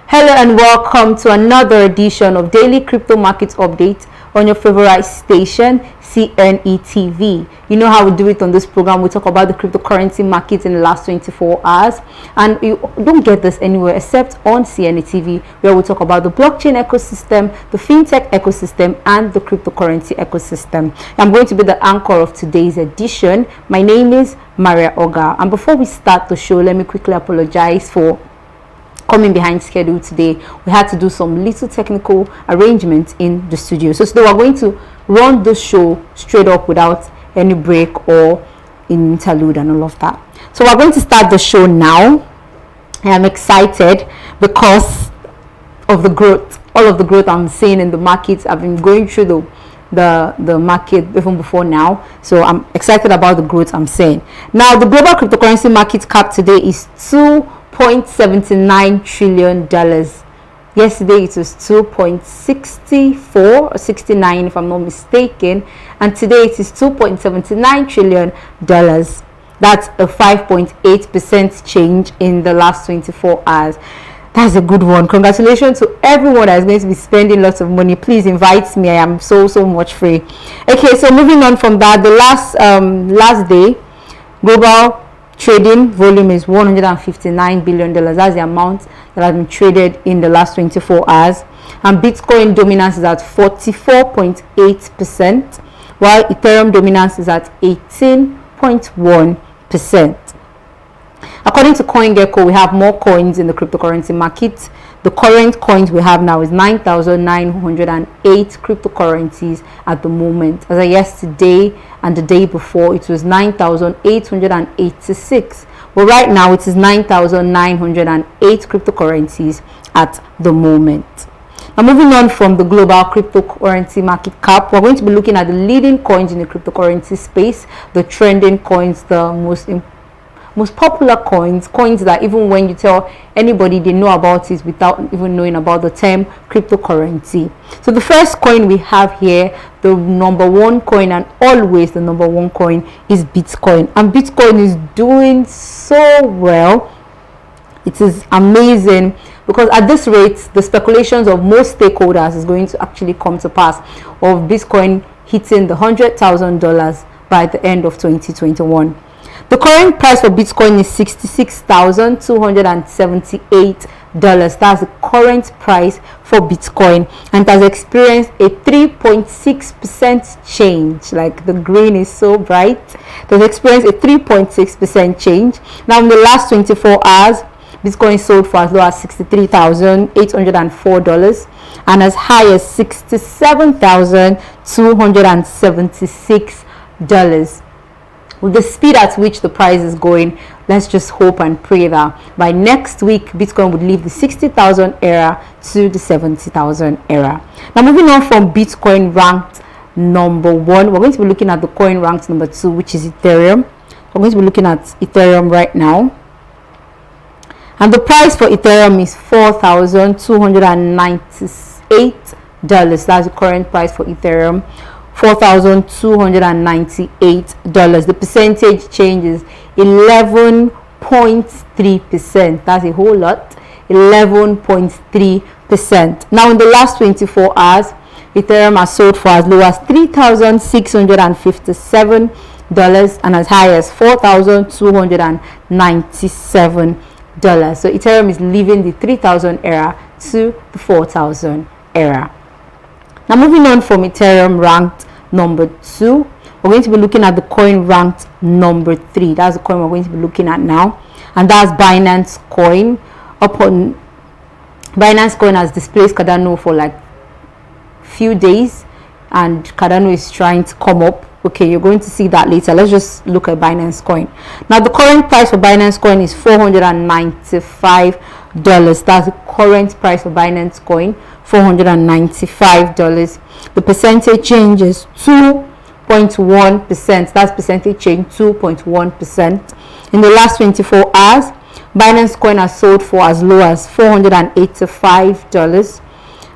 Hello and welcome to another edition of Daily Crypto Market Update on your favorite station, CNETv. You know how we do it on this program. We talk about the cryptocurrency market in the last 24 hours, and you don't get this anywhere except on CNETv, where we talk about the blockchain ecosystem, the fintech ecosystem, and the cryptocurrency ecosystem. I'm going to be the anchor of today's edition. My name is Maria Oga, and before we start the show, let me quickly apologize for coming behind schedule today. We had to do some little technical arrangements in the studio, so today we're going to run the show straight up without any break or interlude and all of that. So we're going to start the show now. I am excited because of the growth, all of the growth I'm seeing in the markets. I've been going through the market even before now, so I'm excited about the growth I'm seeing. Now, the global cryptocurrency market cap today is $2.79 trillion. Yesterday it was 2.64 or 69 if I'm not mistaken, and today it is 2.79 trillion dollars. That's a 5.8% change in the last 24 hours. That's a good one. Congratulations to everyone that is going to be spending lots of money. Please invite me. I am so much free. Okay, so moving on from that, the last day global trading volume is $159 billion. That's the amount that has been traded in the last 24 hours. And Bitcoin dominance is at 44.8%, while Ethereum dominance is at 18.1%. According to CoinGecko, we have more coins in the cryptocurrency market. The current coins we have now is 9,908 cryptocurrencies at the moment. As of yesterday and the day before, it was 9,886. But right now, it is 9,908 cryptocurrencies at the moment. Now, moving on from the global cryptocurrency market cap, we're going to be looking at the leading coins in the cryptocurrency space, the trending coins, the most popular coins that even when you tell anybody, they know about it without even knowing about the term cryptocurrency. So the first coin we have here, the number one coin and always the number one coin, is Bitcoin. And Bitcoin is doing so well. It is amazing, because at this rate, the speculations of most stakeholders is going to actually come to pass, of Bitcoin hitting the $100,000 by the end of 2021. The current price for Bitcoin is $66,278. That's the current price for Bitcoin, and it has experienced a 3.6% change. Like, the green is so bright. It has experienced a 3.6% change. Now, in the last 24 hours, Bitcoin sold for as low as $63,804 and as high as $67,276. With the speed at which the price is going, let's just hope and pray that by next week, Bitcoin would leave the 60,000 era to the 70,000 era. Now, moving on from Bitcoin ranked number one, we're going to be looking at the coin ranked number two, which is Ethereum. We're going to be looking at Ethereum right now. And the price for Ethereum is $4,298. That's the current price for Ethereum. $4,298. The percentage change is 11.3%. That's a whole lot. 11.3%. Now, in the last 24 hours, Ethereum has sold for as low as $3,657 and as high as $4,297. So Ethereum is leaving the 3,000 era to the 4,000 era. Now, moving on from Ethereum ranked number two, we're going to be looking at the coin ranked number three. That's the coin we're going to be looking at now, and that's Binance Coin. Binance Coin has displaced Cardano for like few days, and Cardano is trying to come up. Okay, you're going to see that later. Let's just look at Binance Coin. Now, the current price for Binance Coin is $495. That's the current price for Binance Coin, $495. The percentage change is 2.1%. That's percentage change 2.1%. In the last 24 hours, Binance Coin has sold for as low as $485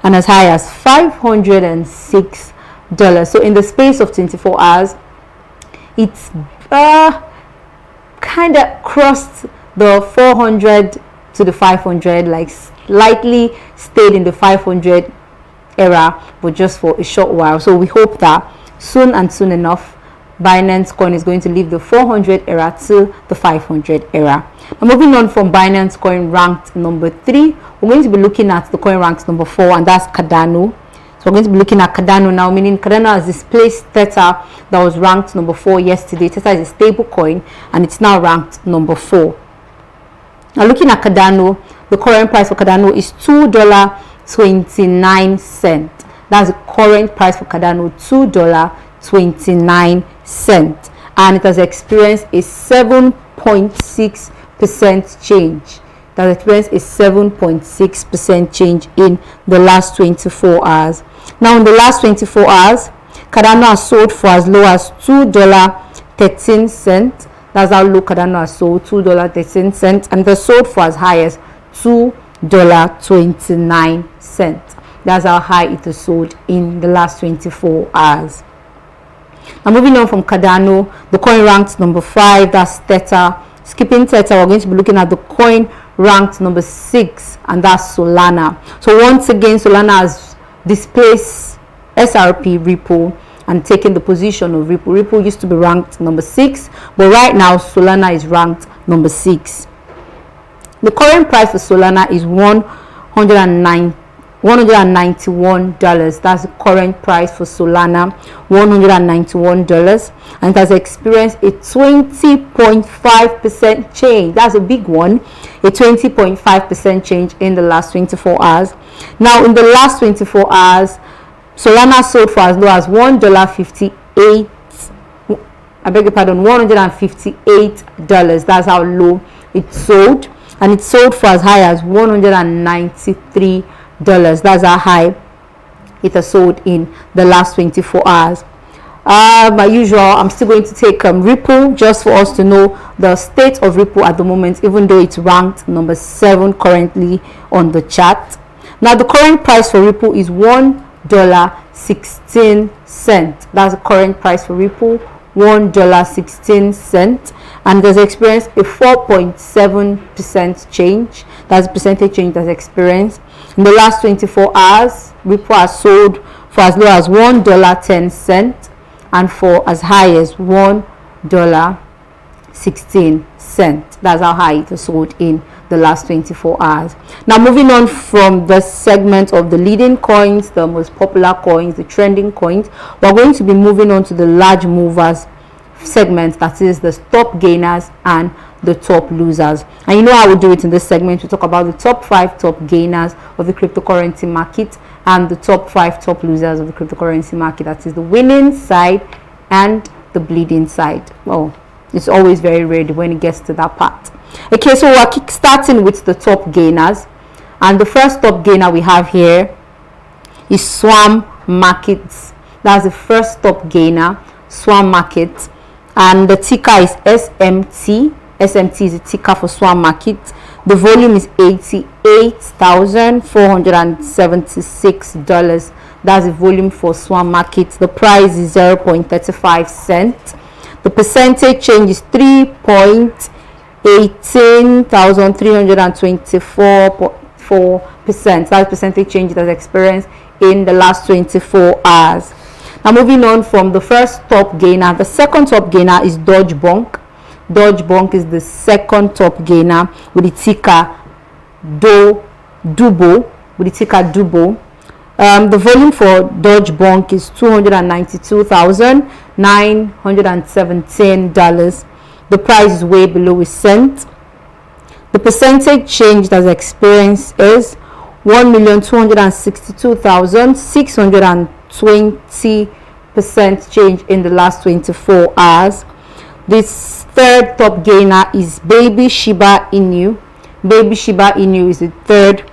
and as high as $506. So in the space of 24 hours, it's kind of crossed the $400 to the 500, like slightly stayed in the 500 era, but just for a short while. So we hope that soon enough Binance coin is going to leave the 400 era to the 500 era. Now, moving on from Binance coin ranked number 3, we're going to be looking at the coin ranked number 4, and that's Cardano. So we're going to be looking at Cardano now, meaning Cardano has displaced Tether that was ranked number 4 yesterday. Tether is a stable coin and it's now ranked number 4. Now looking at Cardano, the current price for Cardano is $2.29. That's the current price for Cardano, $2.29, and it has experienced a 7.6% change. That experienced a 7.6% change in the last 24 hours. Now in the last 24 hours, Cardano has sold for as low as $2.13. That's how low Cardano has sold, $2.13, and it has sold for as high as $2.29. That's how high it has sold in the last 24 hours. Now moving on from Cardano, the coin ranked number 5, that's Tether. Skipping Tether, we're going to be looking at the coin ranked number 6, and that's Solana. So once again, Solana has displaced SRP Ripple and taken the position of Ripple. Ripple used to be ranked number 6, but right now Solana is ranked number 6. The current price for Solana is $191. That's the current price for Solana, $191, and it has experienced a 20.5% change. That's a big one, a 20.5% change in the last 24 hours. Now in the last 24 hours, Solana sold for as low as $1.58. I beg your pardon, $158. That's how low it sold, and it sold for as high as $193. That's how high it has sold in the last 24 hours. By usual, I'm still going to take Ripple just for us to know the state of Ripple at the moment, even though it's ranked number 7 currently on the chart. Now the current price for Ripple is $1.16. That's the current price for Ripple, $1.16, and it has experienced a 4.7% change. That's the percentage change that's experienced. In the last 24 hours, Ripple has sold for as low as $1.10 and for as high as $1.16. That's how high it has sold in the last 24 hours. Now moving on from the segment of the leading coins, the most popular coins, the trending coins, we're going to be moving on to the large movers segment, that is the top gainers and the top losers. And you know how we do it in this segment. We talk about the top 5 top gainers of the cryptocurrency market and the top 5 top losers of the cryptocurrency market. That is the winning side and the bleeding side. Well, it's always very ready when it gets to that part. Okay, so we're starting with the top gainers, and the first top gainer we have here is Swarm Markets. That's the first top gainer, Swarm Markets, and the ticker is SMT. SMT is the ticker for Swarm Market. The volume is $88,476. That's the volume for Swarm Market. The price is 0.35 cents. The percentage change is 3.18,324.4%. That's percentage change that has experienced in the last 24 hours. Now moving on from the first top gainer, the second top gainer is Deutsche Bank. Deutsche Bank is the second top gainer with the ticker DUBO. The volume for Deutsche Bank is $292,917. The price is way below a cent. The percentage change that's experienced is 1,262,620% change in the last 24 hours. This third top gainer is Baby Shiba Inu. Baby Shiba Inu is the third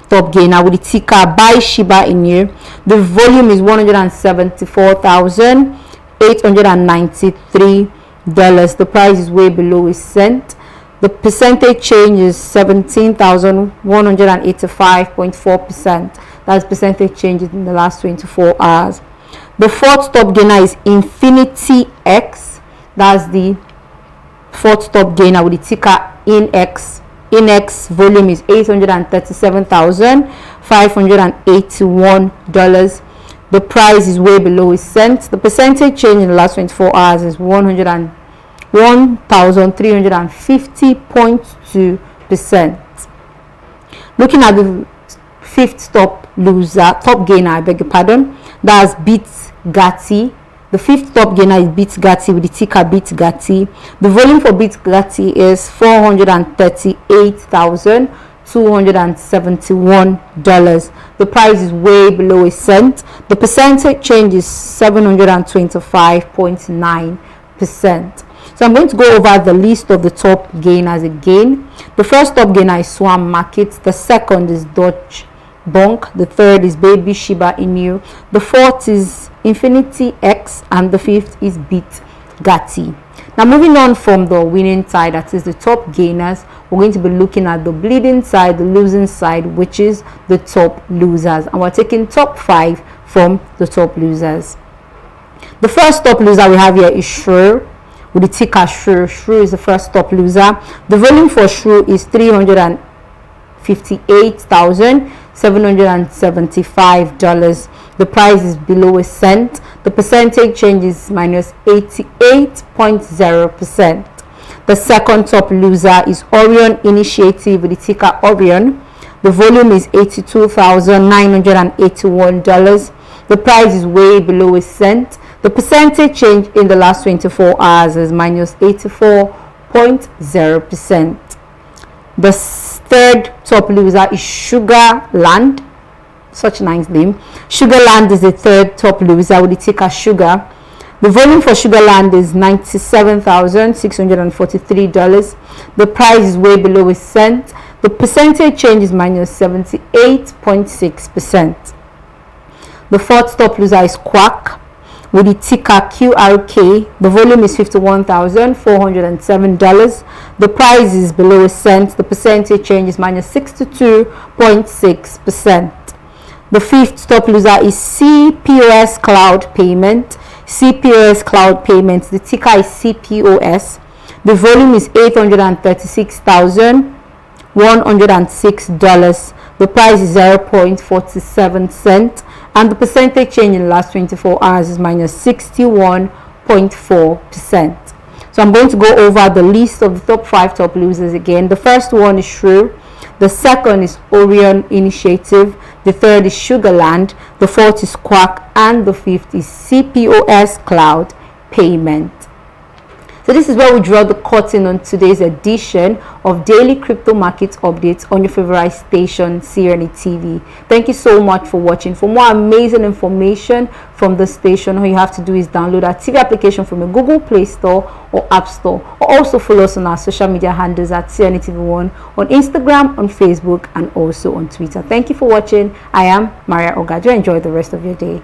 top gainer with the ticker Buy Shiba Inu. The volume is $174,893. The price is way below a cent. The percentage change is 17,185.4%. That's percentage change in the last 24 hours. The fourth top gainer is FINTECH. That's the fourth top gainer with the ticker INX. Index volume is $837,581. The price is way below its cent. The percentage change in the last 24 hours is 1,350.2%. Looking at the fifth top gainer, I beg your pardon, that's BitGatti. The fifth top gainer is BitGatti with the ticker BitGatti. The volume for BitGatti is $438,271. The price is way below a cent. The percentage change is 725.9%. So I'm going to go over the list of the top gainers again. The first top gainer is Swan Markets. The second is Deutsche Bank. The third is Baby Shiba Inu. The fourth is FINTECH, and the fifth is BitGatti. Now moving on from the winning side, that is the top gainers, we're going to be looking at the bleeding side, the losing side, which is the top losers, and we're taking top 5 from the top losers. The first top loser we have here is Shrew with the ticker Shrew. Shrew is the first top loser. The volume for Shrew is $358,775. The price is below a cent. The percentage change is minus 88.0%. The second top loser is Orion Initiative with the ticker Orion. The volume is $82,981. The price is way below a cent. The percentage change in the last 24 hours is minus 84.0%. The third top loser is Sugarland. Such a nice name. Sugarland is the third top loser with the ticker Sugar. The volume for Sugarland is $97,643. The price is way below a cent. The percentage change is minus 78.6%. The fourth top loser is Quack with the ticker QRK. The volume is $51,407. The price is below a cent. The percentage change is minus 62.6%. The fifth top loser is CPOS Cloud Payment. CPOS Cloud Payments, the ticker is CPOS. The volume is $836,106. The price is 0.47 cents, and the percentage change in the last 24 hours is minus 61.4%. So I'm going to go over the list of the top 5 top losers again. The first one is Shrew. The second is Orion Initiative. The third is Sugarland. The fourth is Quack, and the fifth is CPOS Cloud Payment. So this is where we draw the curtain on today's edition of Daily Crypto Market Updates on your favorite station, CNETv. Thank you so much for watching. For more amazing information from the station, all you have to do is download our TV application from a Google Play Store or App Store, or also follow us on our social media handles at CNETv1 on Instagram, on Facebook, and also on Twitter. Thank you for watching. I am Maria Ogajo. Enjoy the rest of your day.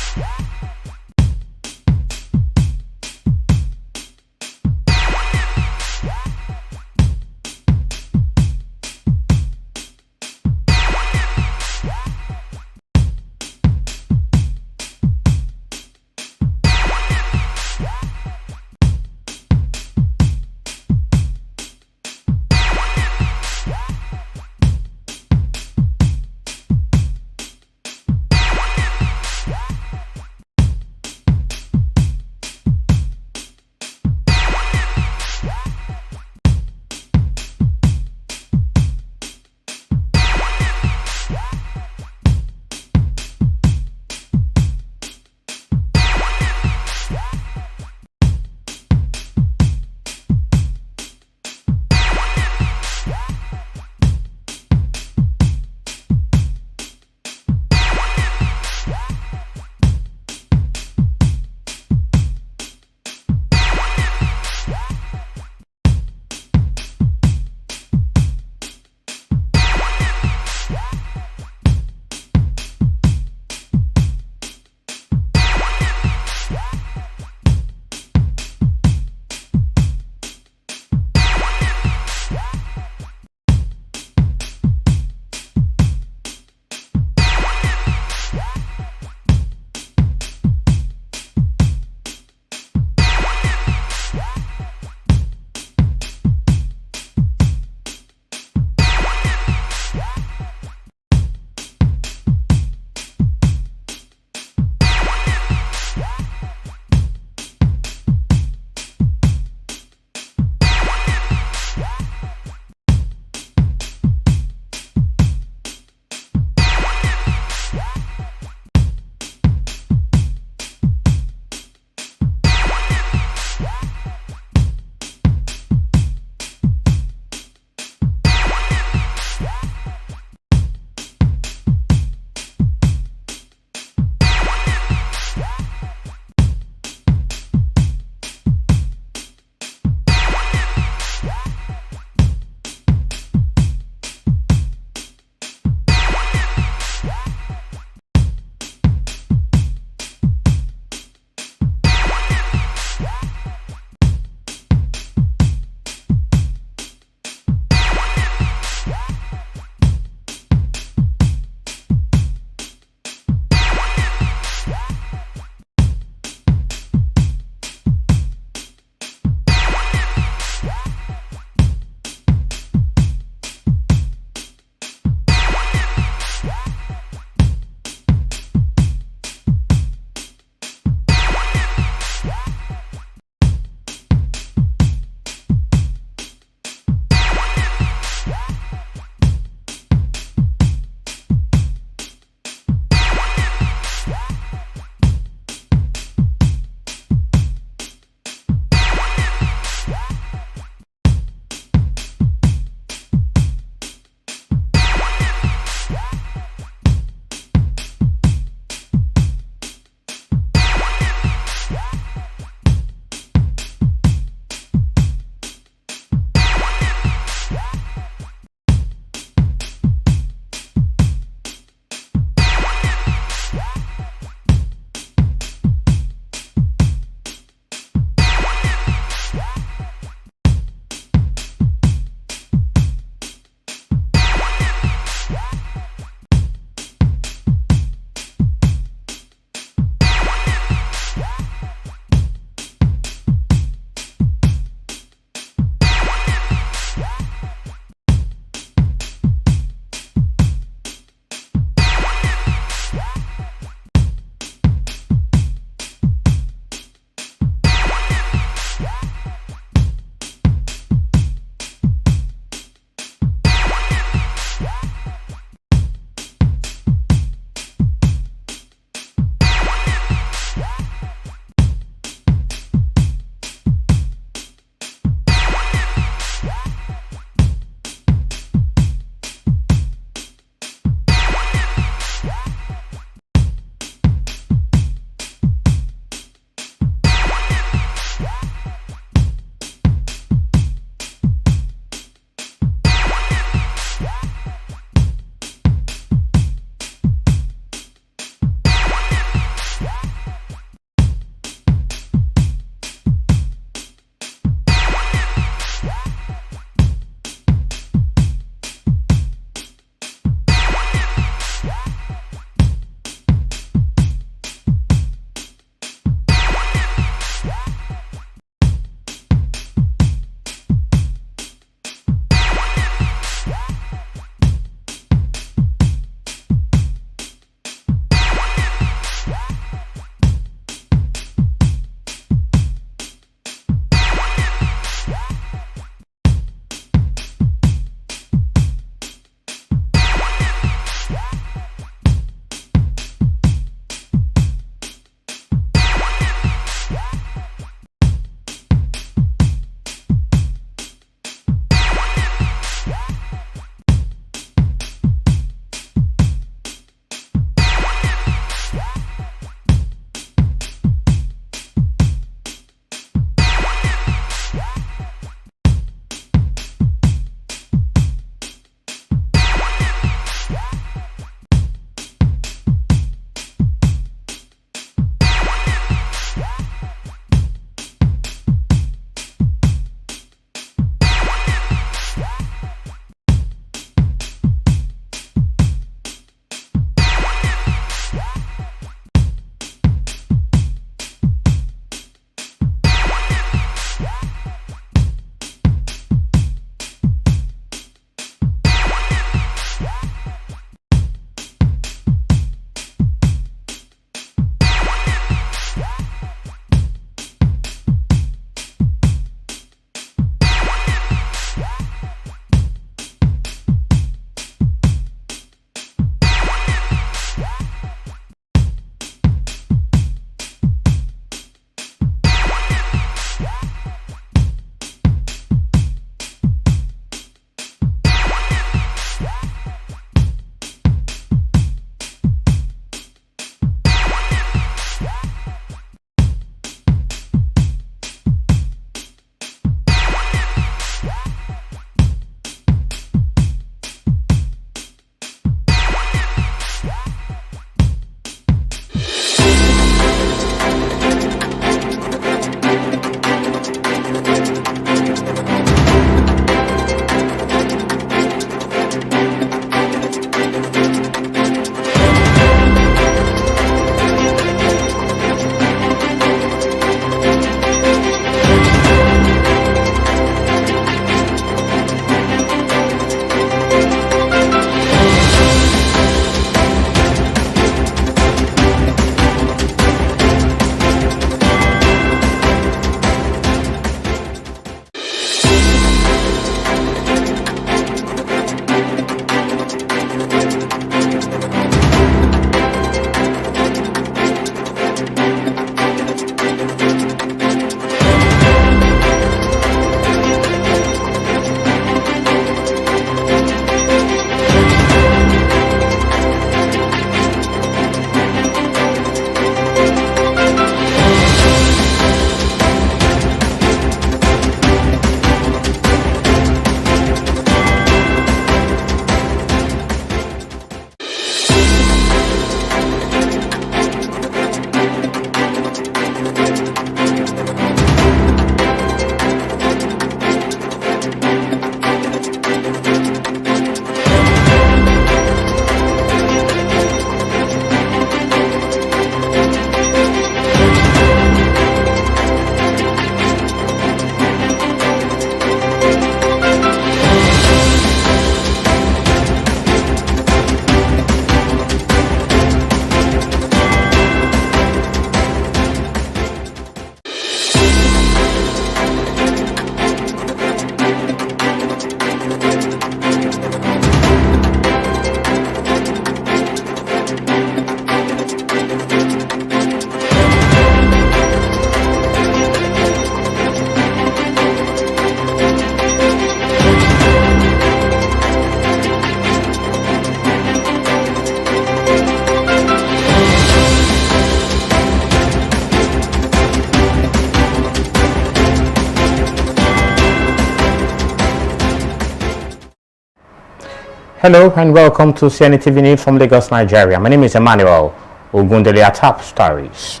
Hello and welcome to CNETv News from Lagos, Nigeria. My name is Emmanuel Ogundele at Top Stories.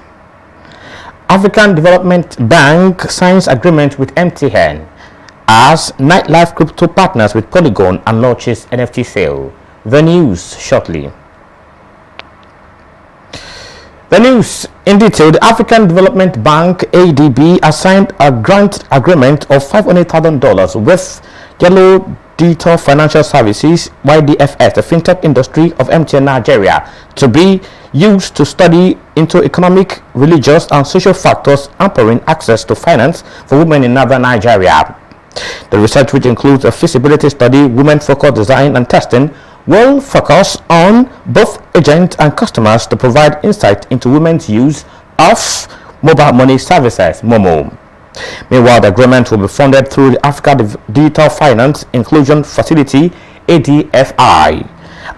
African Development Bank signs agreement with MTN as nightlife crypto partners with Polygon and launches NFT sale. The news shortly. The news in detail. The African Development Bank ADB has signed a grant agreement of $500,000 with Yellow Digital Financial Services YDFS, the fintech industry of MTN Nigeria, to be used to study into economic, religious and social factors hampering access to finance for women in northern Nigeria. The research, which includes a feasibility study, women-focused design and testing, will focus on both agents and customers to provide insight into women's use of mobile money services, MOMO. Meanwhile, the agreement will be funded through the Africa Digital Finance Inclusion Facility, ADFI.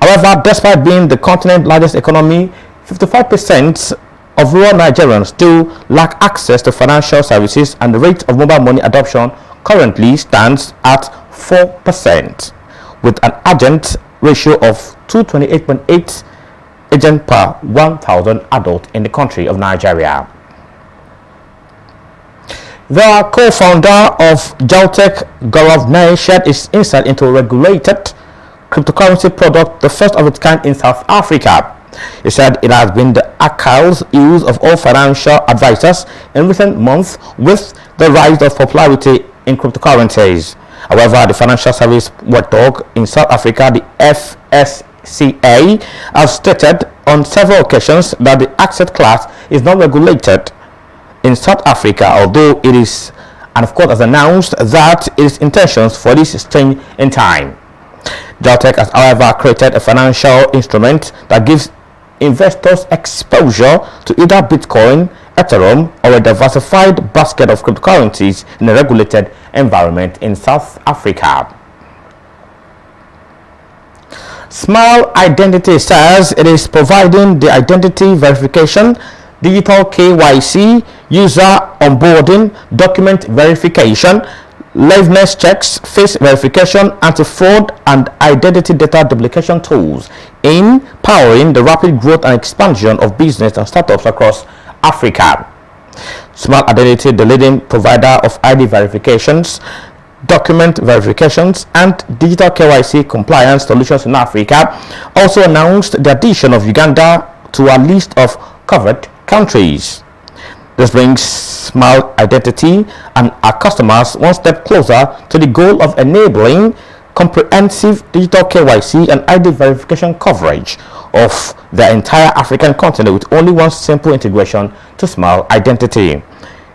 However, despite being the continent's largest economy, 55% of rural Nigerians still lack access to financial services, and the rate of mobile money adoption currently stands at 4%, with an agent ratio of 228.8 agent per 1,000 adults in the country of Nigeria. The co-founder of Jaltech, Gaurav Nair, shared his insight into a regulated cryptocurrency product, the first of its kind in South Africa. He said it has been the Achilles use of all financial advisors in recent months with the rise of popularity in cryptocurrencies. However, the financial service watchdog in South Africa, the FSCA, has stated on several occasions that the asset class is not regulated in South Africa, although it is, and of course has announced that its intentions for this change in time. Jaltech has, however, created a financial instrument that gives investors exposure to either Bitcoin, Ethereum, or a diversified basket of cryptocurrencies in a regulated environment in South Africa. Smile Identity says it is providing the identity verification, digital KYC, user onboarding, document verification, liveness checks, face verification, anti-fraud and identity data duplication tools in powering the rapid growth and expansion of business and startups across Africa. Smart Identity, the leading provider of ID verifications, document verifications and digital KYC compliance solutions in Africa, also announced the addition of Uganda to a list of covered countries. This brings Smart Identity and our customers one step closer to the goal of enabling comprehensive digital KYC and ID verification coverage of the entire African continent with only one simple integration to Smart Identity.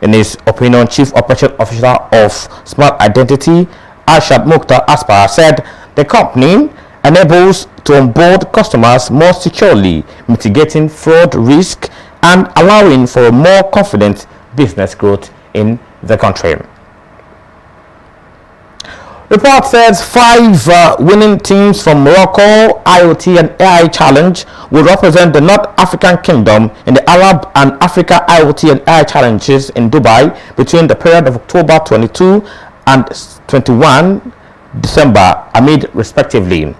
In his opinion, Chief Operation Officer of Smart Identity, Arshad Mukhtar Aspar, said the company enables to onboard customers more securely, mitigating fraud risk and allowing for a more confident business growth in the country. Report says 5 winning teams from Morocco IoT and AI Challenge will represent the North African Kingdom in the Arab and Africa IoT and AI Challenges in Dubai between the period of October 22 and 21 December amid respectively.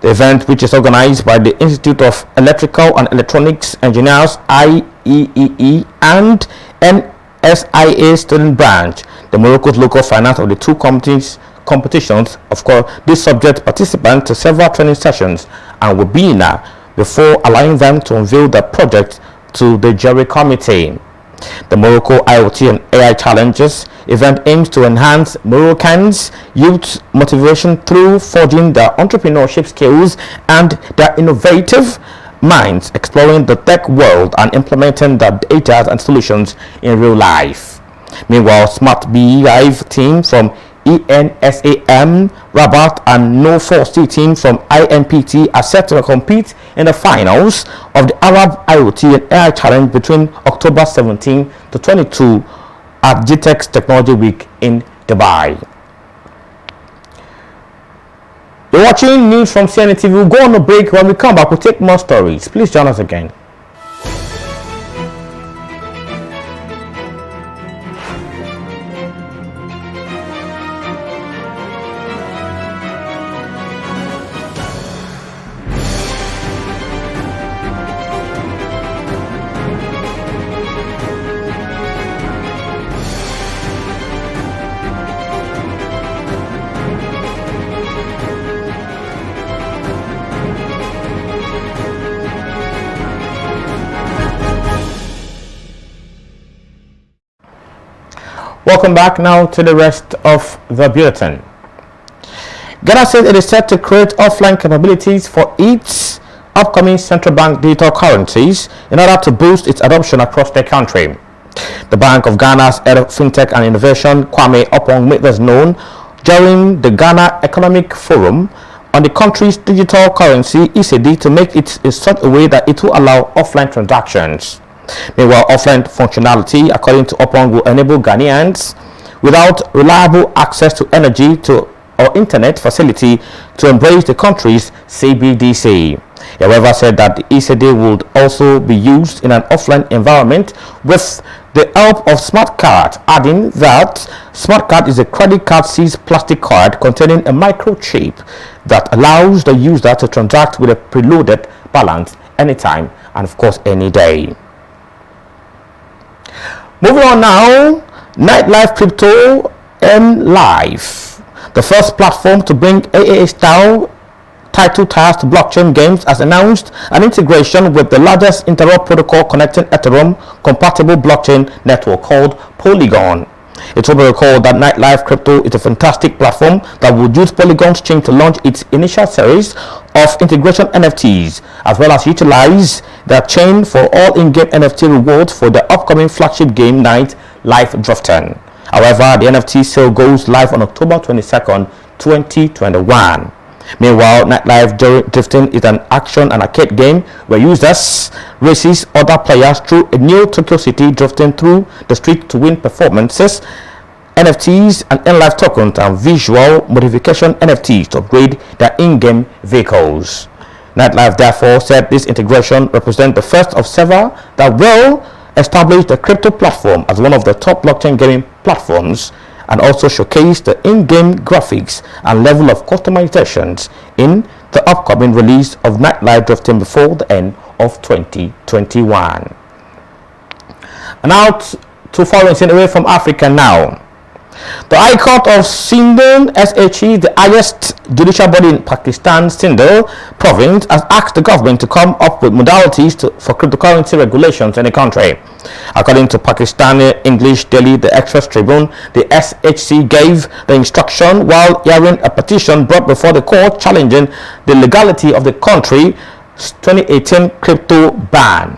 The event, which is organized by the Institute of Electrical and Electronics Engineers IEEE and NSIA student branch, the Morocco's local finance of the two competitions. Of course, this subject participants to several training sessions and webinars before allowing them to unveil the project to the jury committee. The Morocco IoT and AI Challenges event aims to enhance Moroccans' youth motivation through forging their entrepreneurship skills and their innovative minds, exploring the tech world and implementing the ideas and solutions in real life. Meanwhile, Smart Beehive team from ENSAM, Rabat and No4C team from IMPT are set to compete in the finals of the Arab IoT and AI Challenge between October 17 to 22 at GTEX Technology Week in Dubai. You're watching news from CNETv. We'll go on a break. When we come back, we'll take more stories. Please join us again. Welcome back now to the rest of the bulletin. Ghana says it is set to create offline capabilities for its upcoming central bank digital currencies in order to boost its adoption across the country. The Bank of Ghana's head of FinTech and Innovation, Kwame Opong, made this known during the Ghana Economic Forum on the country's digital currency ECD to make it in such a way that it will allow offline transactions. Meanwhile, offline functionality, according to Opong, will enable Ghanaians without reliable access to energy or internet facility to embrace the country's CBDC. He, however, said that the ECD would also be used in an offline environment with the help of smart card, adding that smart card is a credit card seized plastic card containing a microchip that allows the user to transact with a preloaded balance anytime and of course any day. Moving on now, Nightlife Crypto and Live, the first platform to bring AAA style title tiers to blockchain games, has announced an integration with the largest interop protocol connecting Ethereum compatible blockchain network called Polygon. It will be recalled that Nightlife Crypto is a fantastic platform that would use Polygon's chain to launch its initial series of integration NFTs, as well as utilize their chain for all in-game NFT rewards for the upcoming flagship game Night Life Drifting. However, the NFT sale goes live on October 22nd, 2021. Meanwhile, Nightlife Drifting is an action and arcade game where users races other players through a new Tokyo City, drifting through the street to win performances, NFTs, and in-life tokens and visual modification NFTs to upgrade their in-game vehicles. Nightlife therefore said this integration represents the first of several that will establish the crypto platform as one of the top blockchain gaming platforms, and also showcase the in-game graphics and level of customizations in the upcoming release of Nightlife Drifting before the end of 2021. And now to foreign scene away from Africa now. The High Court of Sindh SHE, the highest judicial body in Pakistan's Sindh province, has asked the government to come up with modalities for cryptocurrency regulations in the country. According to Pakistani English Daily, the Express Tribune, the SHC gave the instruction while hearing a petition brought before the court challenging the legality of the country's 2018 crypto ban.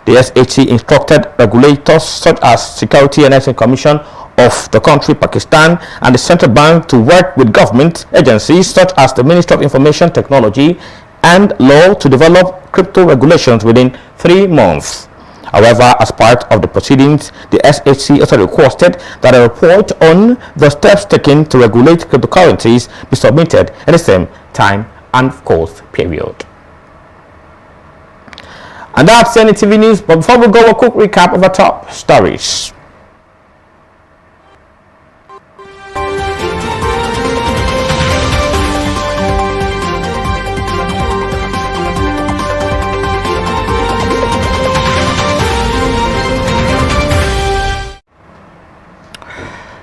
The SHC instructed regulators such as Security and Exchange Commission of the country, Pakistan, and the central bank to work with government agencies such as the Ministry of Information Technology and Law to develop crypto regulations within 3 months. However, as part of the proceedings, the SHC also requested that a report on the steps taken to regulate cryptocurrencies be submitted at the same time and of course period. And that's CNETv News. But before we go, a quick recap of our top stories.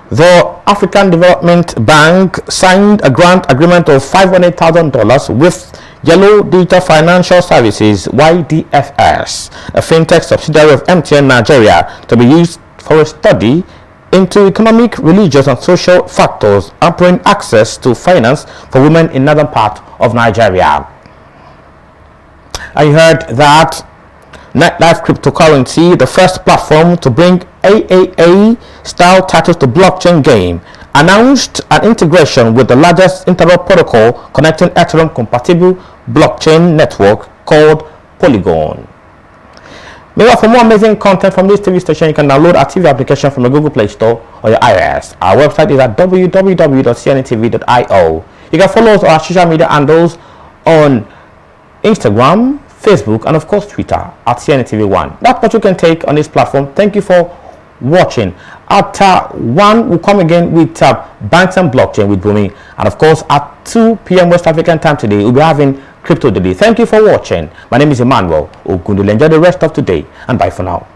The African Development Bank signed a grant agreement of $500,000 with Yellow Digital Financial Services YDFS, a fintech subsidiary of MTN Nigeria, to be used for a study into economic, religious, and social factors hampering access to finance for women in northern part of Nigeria. I heard that Nightlife Cryptocurrency, the first platform to bring AAA style titles to blockchain game, announced an integration with the largest interop protocol connecting Ethereum compatible blockchain network called Polygon. Meanwhile, for more amazing content from this TV station, you can download our TV application from the Google Play Store or your iOS. Our website is at www.cnetv.io. You can follow us on our social media handles on Instagram, Facebook, and of course Twitter at CNETv1. That's what you can take on this platform. Thank you for watching. At 1 we'll come again with banks and blockchain with Bumi, and of course at 2 p.m. West African time today we'll be having Crypto Daily. Thank you for watching. My name is Emmanuel Ogundule. Enjoy the rest of today and bye for now.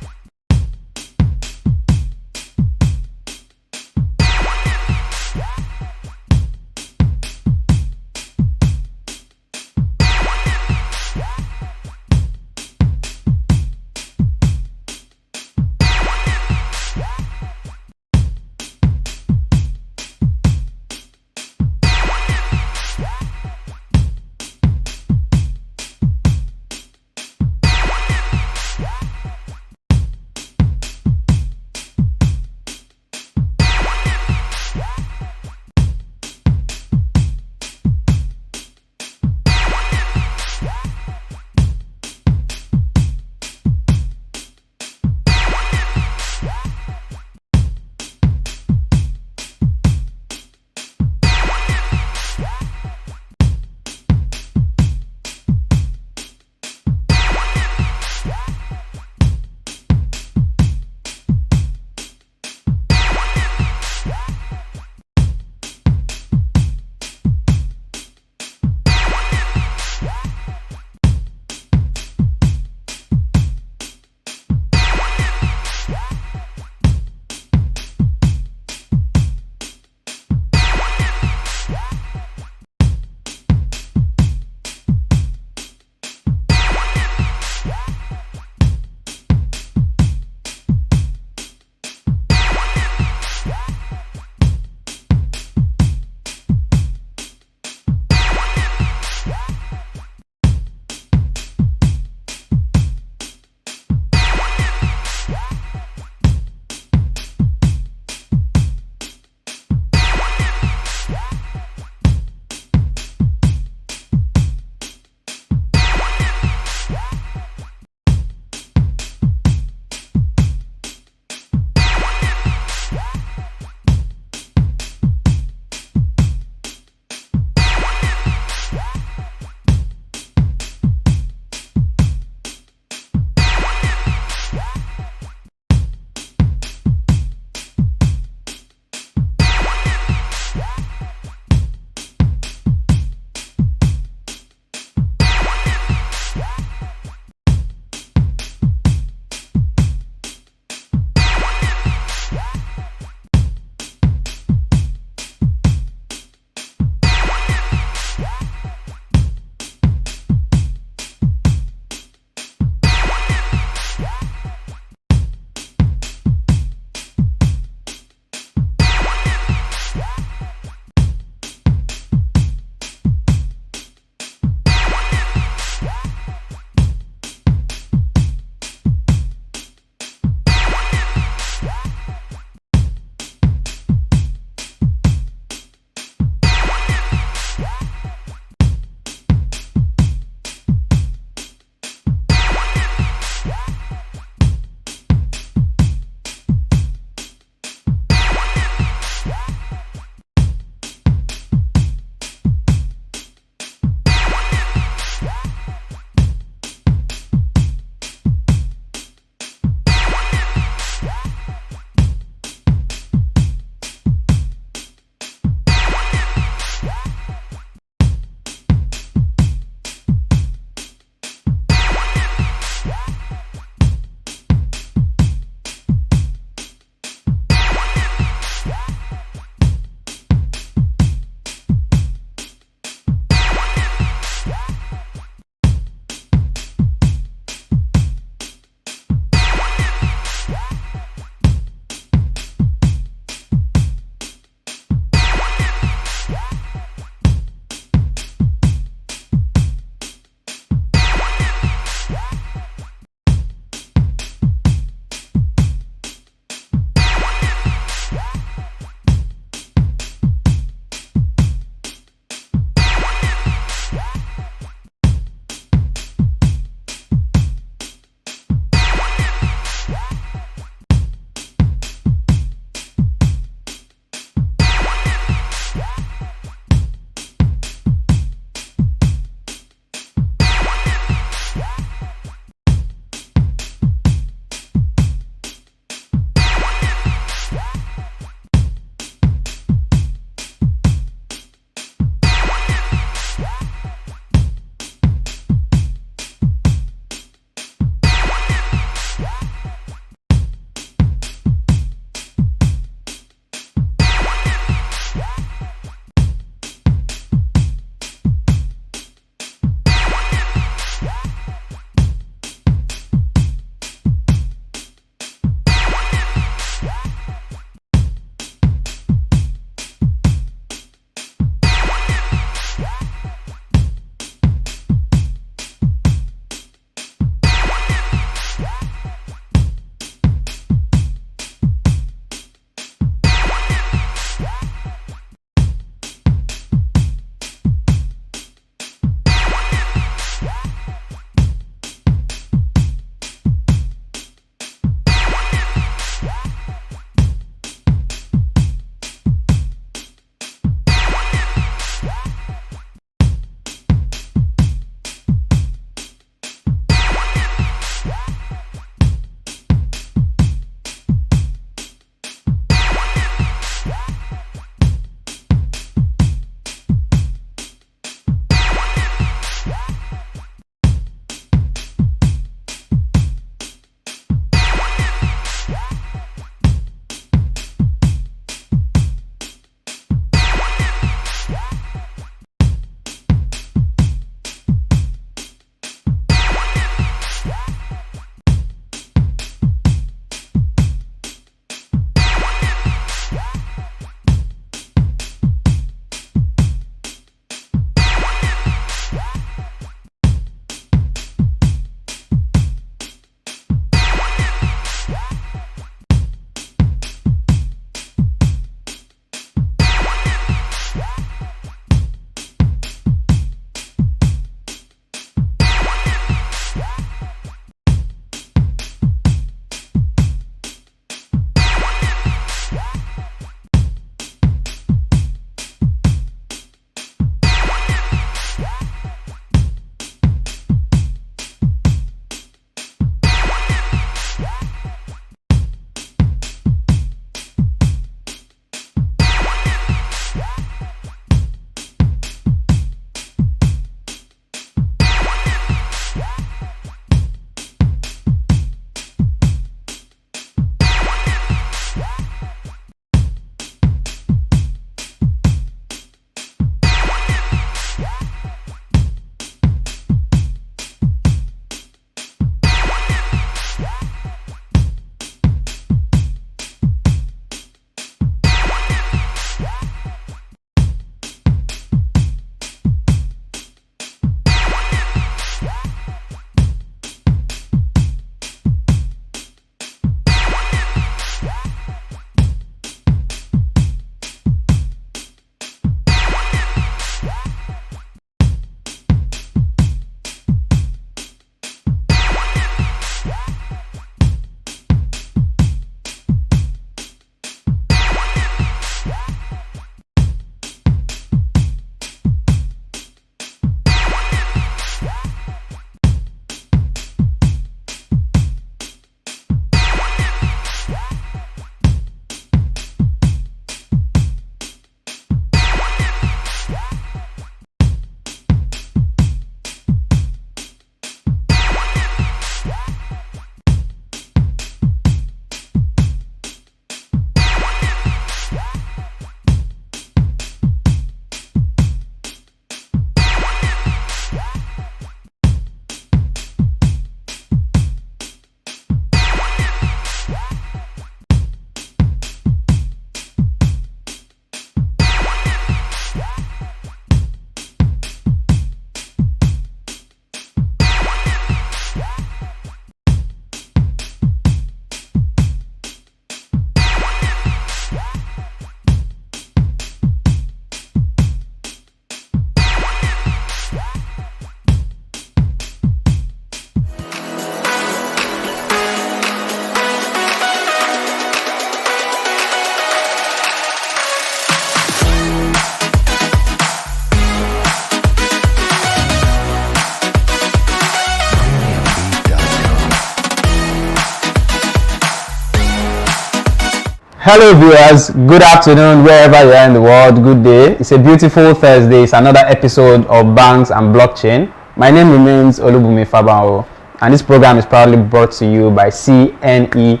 Hello viewers, good afternoon wherever you are in the world, good day. It's a beautiful Thursday, it's another episode of Banks and Blockchain. My name remains Olubunmi Fabanwo, and this program is proudly brought to you by CNETv,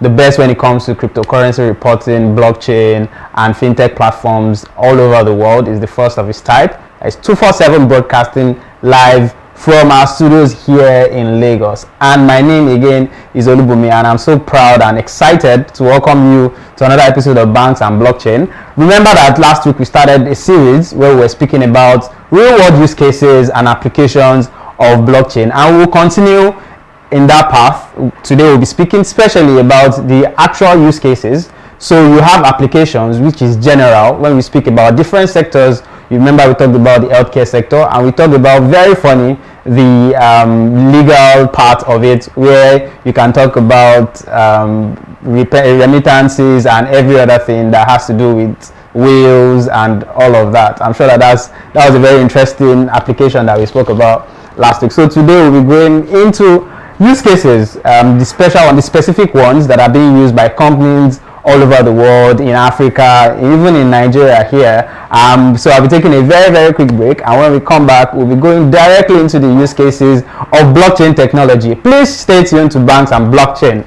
the best when it comes to cryptocurrency reporting, blockchain and fintech platforms all over the world. It's the first of its type. It's 247 broadcasting live from our studios here in Lagos, and my name again is Olubunmi, and I'm so proud and excited to welcome you to another episode of Banks and Blockchain. Remember that last week we started a series where we were speaking about real world use cases and applications of blockchain, and we'll continue in that path. Today we'll be speaking specially about the actual use cases. So you have applications, which is general. When we speak about different sectors, you remember we talked about the healthcare sector, and we talked about, very funny, the legal part of it, where you can talk about remittances and every other thing that has to do with wills and all of that. I'm sure that was a very interesting application that we spoke about last week. So today we'll be going into use cases, the specific ones that are being used by companies all over the world, in Africa, even in Nigeria here. So I'll be taking a very, very quick break, and when we come back, we'll be going directly into the use cases of blockchain technology. Please stay tuned to Banks and Blockchain.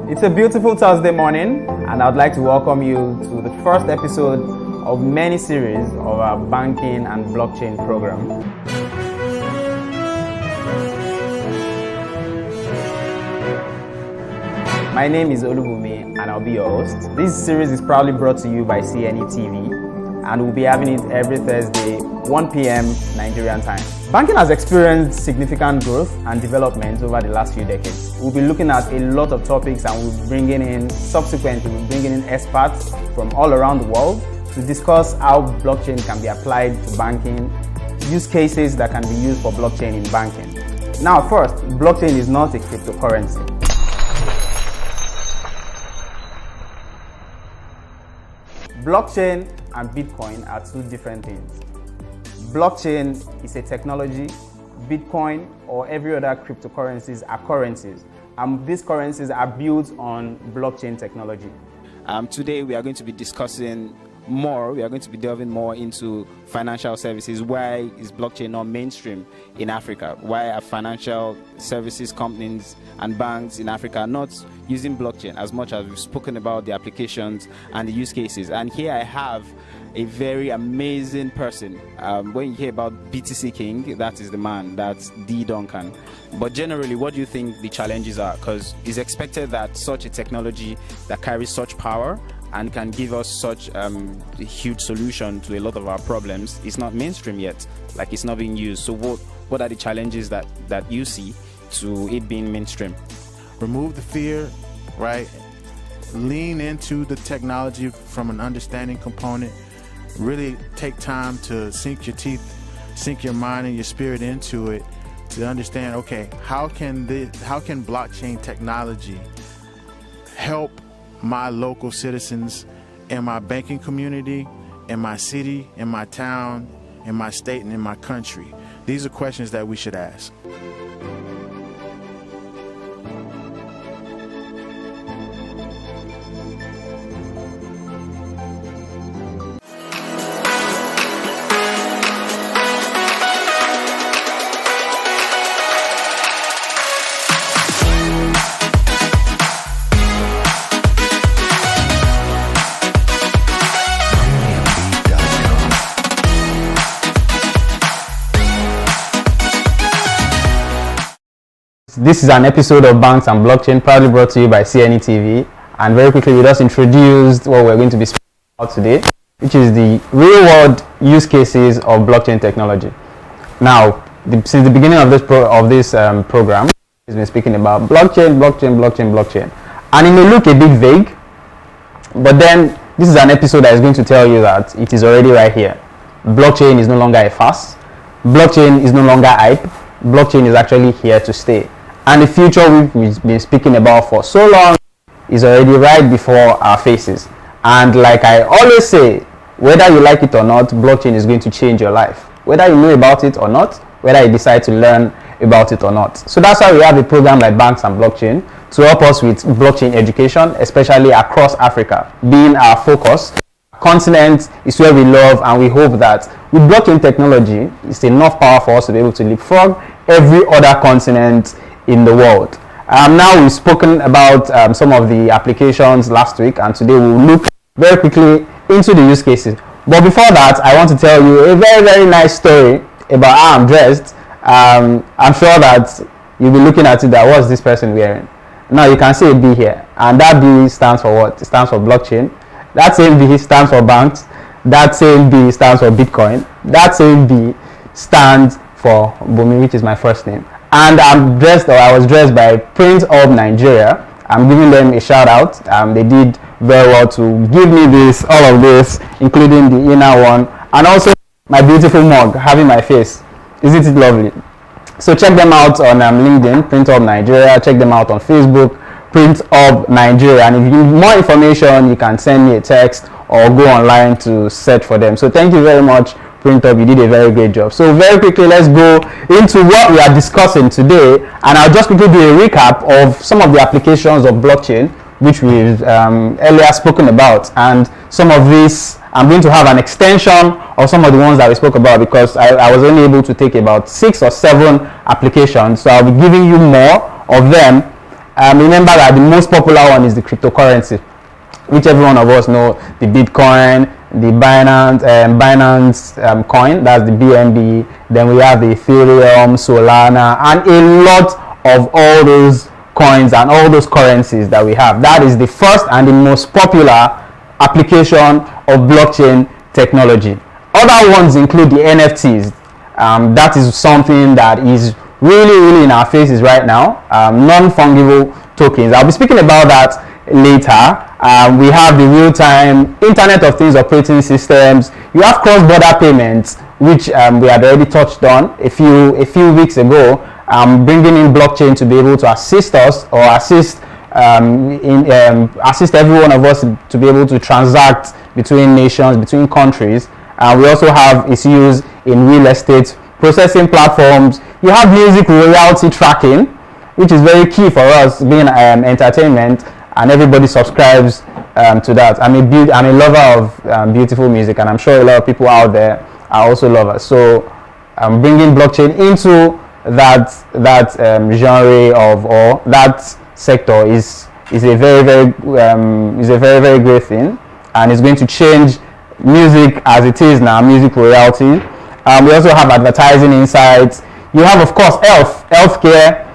It's a beautiful Thursday morning, and I'd like to welcome you to the first episode of many series of our banking and blockchain program. My name is Olubunmi, and I'll be your host. This series is proudly brought to you by CNETv, and we'll be having it every Thursday, 1 p.m. Nigerian time. Banking has experienced significant growth and development over the last few decades. We'll be looking at a lot of topics, and we'll be bringing in experts from all around the world to discuss how blockchain can be applied to banking, use cases that can be used for blockchain in banking. Now first, blockchain is not a cryptocurrency. Blockchain and Bitcoin are two different things. Blockchain is a technology, Bitcoin or every other cryptocurrencies are currencies, and these currencies are built on blockchain technology. Today we are going to be discussing more, we are going to be delving more into financial services. Why is blockchain not mainstream in Africa? Why are financial services companies and banks in Africa not using blockchain as much as we've spoken about the applications and the use cases? And here I have a very amazing person. When you hear about BTC King, that is the man, that's D Duncan. But generally, what do you think the challenges are? Because it's expected that such a technology that carries such power and can give us such a huge solution to a lot of our problems is not mainstream yet, like it's not being used. So what are the challenges that you see to it being mainstream? Remove the fear, right? Lean into the technology from an understanding component. Really take time to sink your teeth sink your mind and your spirit into it to understand, okay, how can blockchain technology help my local citizens in my banking community, in my city, in my town, in my state, and in my country? These are questions that we should ask. This is an episode of Banks and Blockchain, proudly brought to you by CNETv. And very quickly, we just introduced what we're going to be speaking about today, which is the real-world use cases of blockchain technology. Now, since the beginning of this program, we've been speaking about blockchain, and it may look a bit vague, but then this is an episode that is going to tell you that it is already right here. Blockchain is no longer a farce. Blockchain is no longer hype. Blockchain is actually here to stay. And the future we've been speaking about for so long is already right before our faces. And like I always say, whether you like it or not, blockchain is going to change your life. Whether you know about it or not, whether you decide to learn about it or not. So that's why we have a program like Banks and Blockchain to help us with blockchain education, especially across Africa, being our focus. Continent is where we love, and we hope that with blockchain technology, it's enough power for us to be able to leapfrog every other continent in the world. Now we've spoken about some of the applications last week, and today we'll look very quickly into the use cases. But before that, I want to tell you a very, very nice story about how I'm dressed. I'm sure that you'll be looking at it that what's this person wearing? Now you can see a B here, and that B stands for what? It stands for blockchain. That same B stands for banks. That same B stands for Bitcoin. That same B stands for Bumi, which is my first name. And I was dressed by Prince of Nigeria. I'm giving them a shout out. They did very well to give me all of this, including the inner one, and also my beautiful mug having my face. Isn't it lovely? So check them out on LinkedIn, Prince of Nigeria. Check them out on Facebook, Prince of Nigeria. And if you need more information, you can send me a text or go online to search for them. So thank you very much, Print Up. You did a very great job. So very quickly, let's go into what we are discussing today, and I'll just quickly do a recap of some of the applications of blockchain which we've earlier spoken about. And some of these, I'm going to have an extension of some of the ones that we spoke about, because I was only able to take about 6 or 7 applications, so I'll be giving you more of them. Remember that the most popular one is the cryptocurrency, which every one of us know, the Bitcoin, the Binance coin, that's the BNB. Then we have the Ethereum, Solana, and a lot of all those coins and all those currencies that we have. That is the first and the most popular application of blockchain technology. Other ones include the NFTs. That is something that is really in our faces right now. Non-fungible tokens. I'll be speaking about that later. We have the real-time Internet of Things operating systems. You have cross-border payments, which we had already touched on a few weeks ago. Bringing in blockchain to be able to assist us, or assist every one of us to be able to transact between nations, between countries. We also have its use in real estate processing platforms. You have music royalty tracking, which is very key for us being entertainment, and everybody subscribes to that. I'm a lover of beautiful music, and I'm sure a lot of people out there are also lovers. So bringing blockchain into that genre of, or that sector is a very great thing, and it's going to change music as it is now, music royalty. We also have advertising insights. You have, of course, healthcare.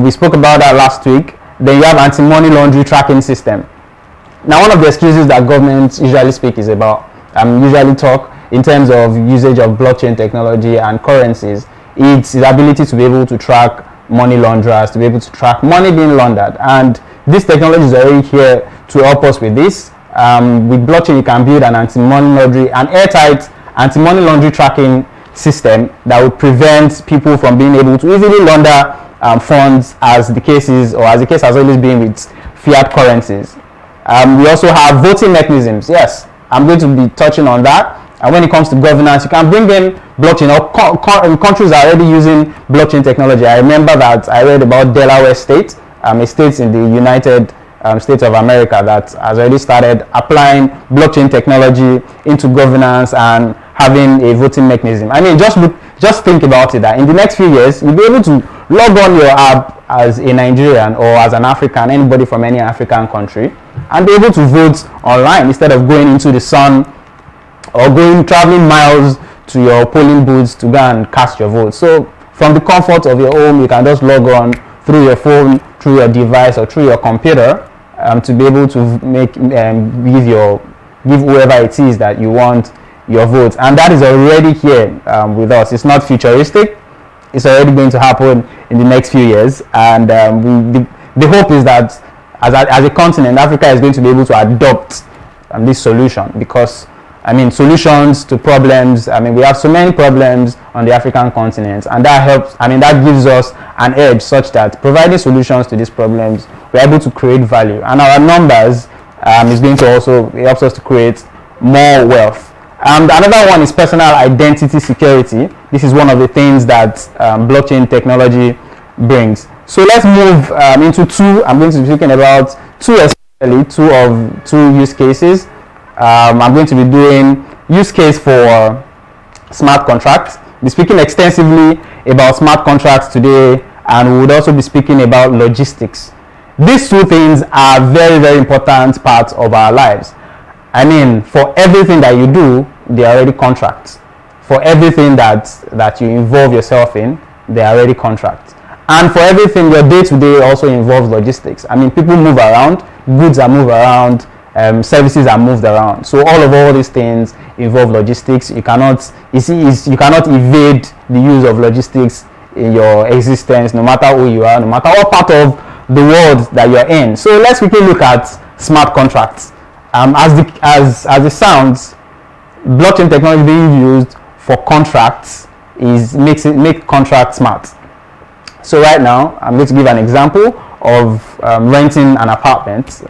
We spoke about that last week. Then you have anti-money laundering tracking system. Now, one of the excuses that governments usually speak is about, usually talk in terms of usage of blockchain technology and currencies. It's the ability to be able to track money launderers, to be able to track money being laundered. And this technology is already here to help us with this. With blockchain, you can build an anti-money laundering, an airtight anti-money laundering tracking system that would prevent people from being able to easily launder funds, as the case has always been with fiat currencies. We also have voting mechanisms. Yes, I'm going to be touching on that. And when it comes to governance, you can bring in blockchain, or countries are already using blockchain technology. I remember that I read about Delaware State, a state in the United States of America, that has already started applying blockchain technology into governance and having a voting mechanism. I mean, just think about it, that in the next few years, you'll be able to log on your app as a Nigerian or as an African, anybody from any African country, and be able to vote online instead of going into the sun or traveling miles to your polling booths to go and cast your vote. So from the comfort of your home, you can just log on through your phone, through your device, or through your computer to be able to give whoever it is that you want your vote. And that is already here with us. It's not futuristic. It's already going to happen in the next few years. And the hope is that as a continent, Africa is going to be able to adopt this solution, because I mean, solutions to problems, I mean, we have so many problems on the African continent, and that helps, I mean, that gives us an edge such that providing solutions to these problems, we're able to create value. And our numbers is going to also, it helps us to create more wealth. Another one is personal identity security. This is one of the things that blockchain technology brings. So let's move into two. I'm going to be speaking about two use cases. I'm going to be doing use case for smart contracts. Be speaking extensively about smart contracts today, and we would also be speaking about logistics. These two things are very, very important parts of our lives. I mean, for everything that you do, they are already contracts. For everything that you involve yourself in, they are already contracts. And for everything, your day-to-day also involves logistics. I mean, people move around, goods are moved around, services are moved around. So all these things involve logistics. You cannot evade the use of logistics in your existence, no matter who you are, no matter what part of the world that you're in. So let's quickly look at smart contracts. As it sounds, blockchain technology being used for contracts make contracts smart. So right now, I'm going to give an example of renting an apartment.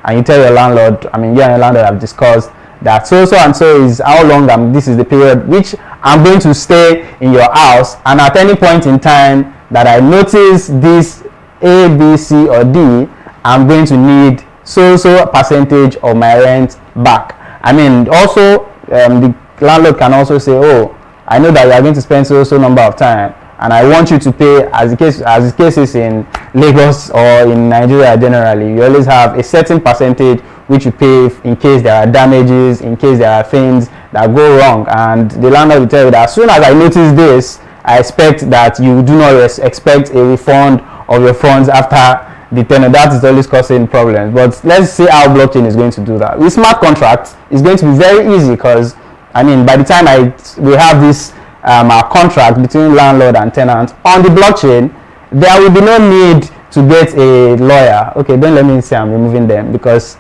And you tell your landlord, I mean, you and your landlord have discussed that so and so is how long this is the period which I'm going to stay in your house, and at any point in time that I notice this A, B, C, or D, I'm going to need so percentage of my rent back. I mean, also the landlord can also say, oh, I know that you are going to spend so number of time, and I want you to pay, as the case is in Lagos or in Nigeria generally, you always have a certain percentage which you pay in case there are damages, in case there are things that go wrong. And the landlord will tell you that as soon as I notice this, I expect that you do not expect a refund of your funds after the tenure. That is always causing problems. But let's see how blockchain is going to do that. With smart contracts, it's going to be very easy, because I mean, by the time we have this contract between landlord and tenant on the blockchain, there will be no need to get a lawyer. Okay, don't let me say I'm removing them, because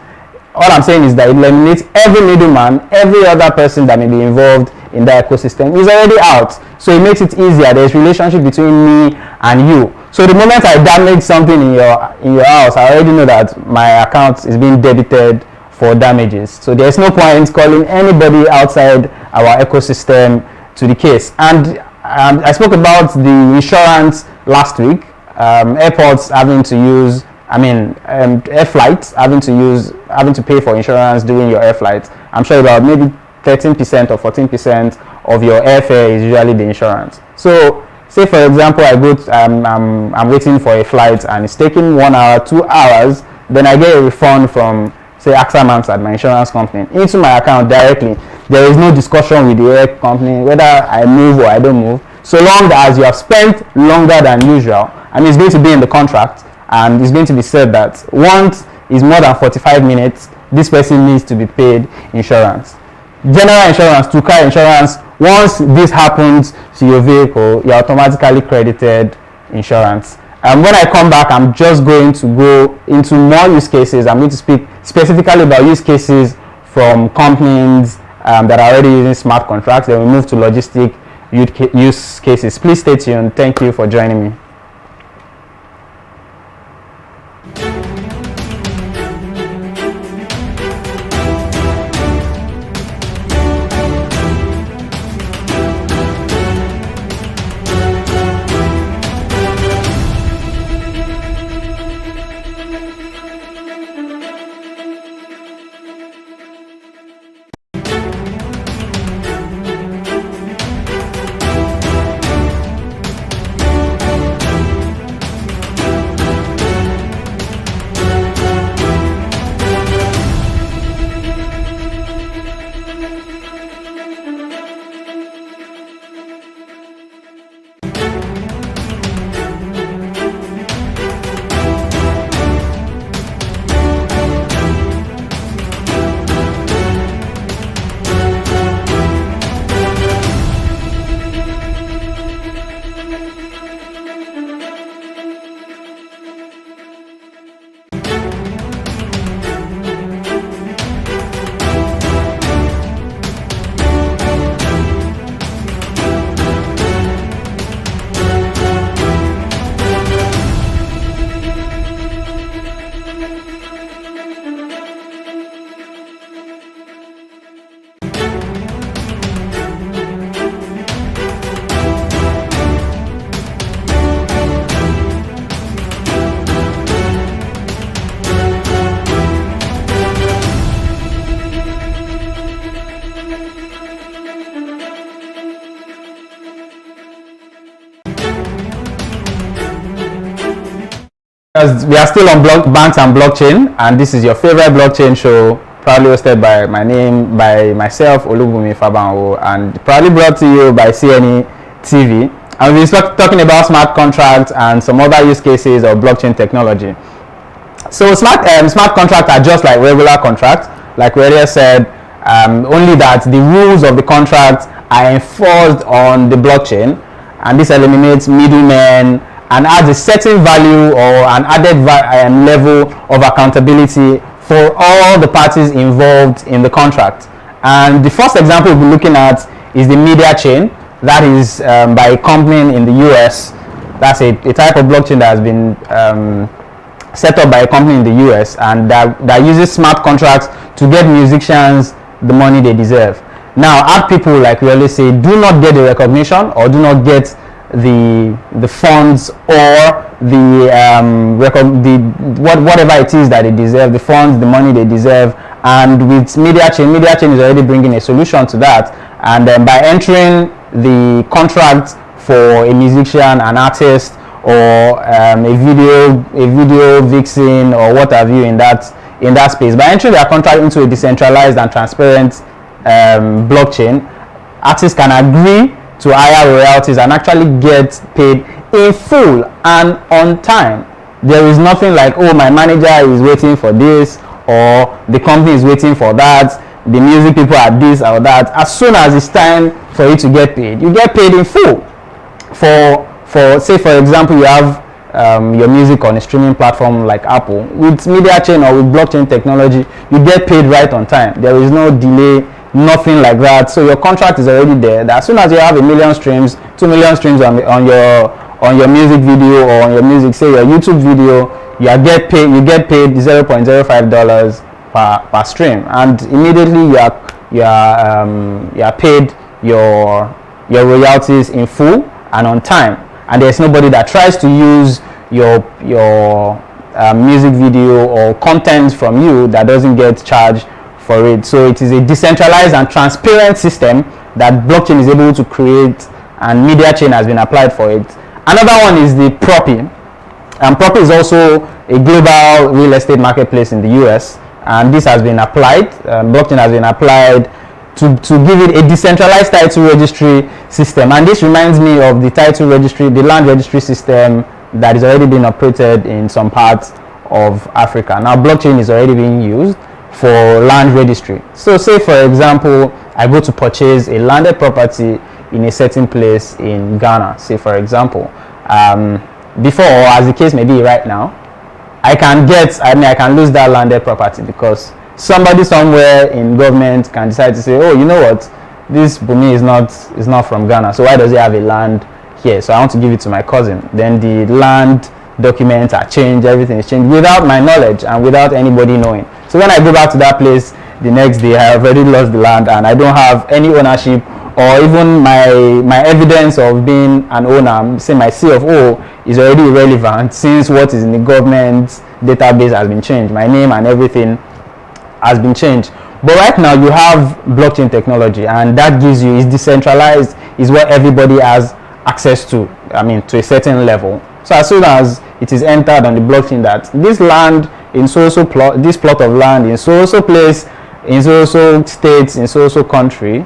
all I'm saying is that it eliminates every middleman, every other person that may be involved in the ecosystem is already out. So it makes it easier. There's relationship between me and you. So the moment I damage something in your house, I already know that my account is being debited for damages. So there's no point calling anybody outside our ecosystem to the case. And I spoke about the insurance last week. Airports having to use, air flights having to pay for insurance during your air flight. I'm sure about maybe 13% or 14% of your airfare is usually the insurance. So say for example, I'm waiting for a flight and it's taking 1 hour, 2 hours, then I get a refund from, say, AXA Mansard, my insurance company, into my account directly. There is no discussion with the air company whether I move or I don't move, so long as you have spent longer than usual. I mean, it's going to be in the contract, and it's going to be said that once is more than 45 minutes, this person needs to be paid insurance. General insurance, to car insurance, once this happens to your vehicle, you're automatically credited insurance. And when I come back, I'm just going to go into more use cases. I'm going to speak specifically about use cases from companies that are already using smart contracts. Then we move to logistic use cases. Please stay tuned. Thank you for joining me. We are still on banks and blockchain, and this is your favorite blockchain show, proudly hosted by myself, Olubumi Fabanwo, and proudly brought to you by CNETv. And we'll be talking about smart contracts and some other use cases of blockchain technology. So smart contracts are just like regular contracts, like we earlier said, only that the rules of the contract are enforced on the blockchain, and this eliminates middlemen and adds a certain value or an added level of accountability for all the parties involved in the contract. And the first example we'll be looking at is the media chain, that is by a company in the US. That's a type of blockchain that has been set up by a company in the US, and that uses smart contracts to get musicians the money they deserve. Now, art people, like we always say, do not get the recognition or do not get the funds or whatever it is that they deserve, the funds, the money they deserve. And with media chain is already bringing a solution to that. And by entering the contract for a musician, an artist, or a video vixen or what have you in that space, by entering their contract into a decentralized and transparent blockchain, artists can agree to higher royalties and actually get paid in full and on time. There is nothing like, oh, my manager is waiting for this, or the company is waiting for that, the music people are this or that. As soon as it's time for you to get paid, you get paid in full. For say, for example, you have your music on a streaming platform like Apple. With media chain or with blockchain technology, you get paid right on time. There is no delay, nothing like that. So your contract is already there. That as soon as you have 1 million streams, 2 million streams on your music video or on your music, say your YouTube video, you get paid $0.05 per stream, and immediately you are paid your royalties in full and on time. And there's nobody that tries to use your music video or content from you that doesn't get charged for it. So it is a decentralized and transparent system that blockchain is able to create, and media chain has been applied for it. Another one is the Propi. And Propi is also a global real estate marketplace in the US, and this has been applied, blockchain has been applied to give it a decentralized title registry system. And this reminds me of the title registry, the land registry system that is already being operated in some parts of Africa. Now blockchain is already being used for land registry. So say, for example, I go to purchase a landed property in a certain place in Ghana, say for example, before, or as the case may be right now, I can lose that landed property because somebody somewhere in government can decide to say, oh, you know what, this Bumi is not from Ghana, so why does he have a land here? So I want to give it to my cousin. Then the land documents are changed, everything is changed without my knowledge and without anybody knowing. So when I go back to that place the next day, I have already lost the land and I don't have any ownership, or even my evidence of being an owner, say my C of O, is already irrelevant since what is in the government database has been changed. My name and everything has been changed. But right now you have blockchain technology, and that gives you, is decentralized, is where everybody has access to, to a certain level. So as soon as it is entered on the blockchain that this land in so-so plot, this plot of land in so-so place, in so-so states, in so-so country,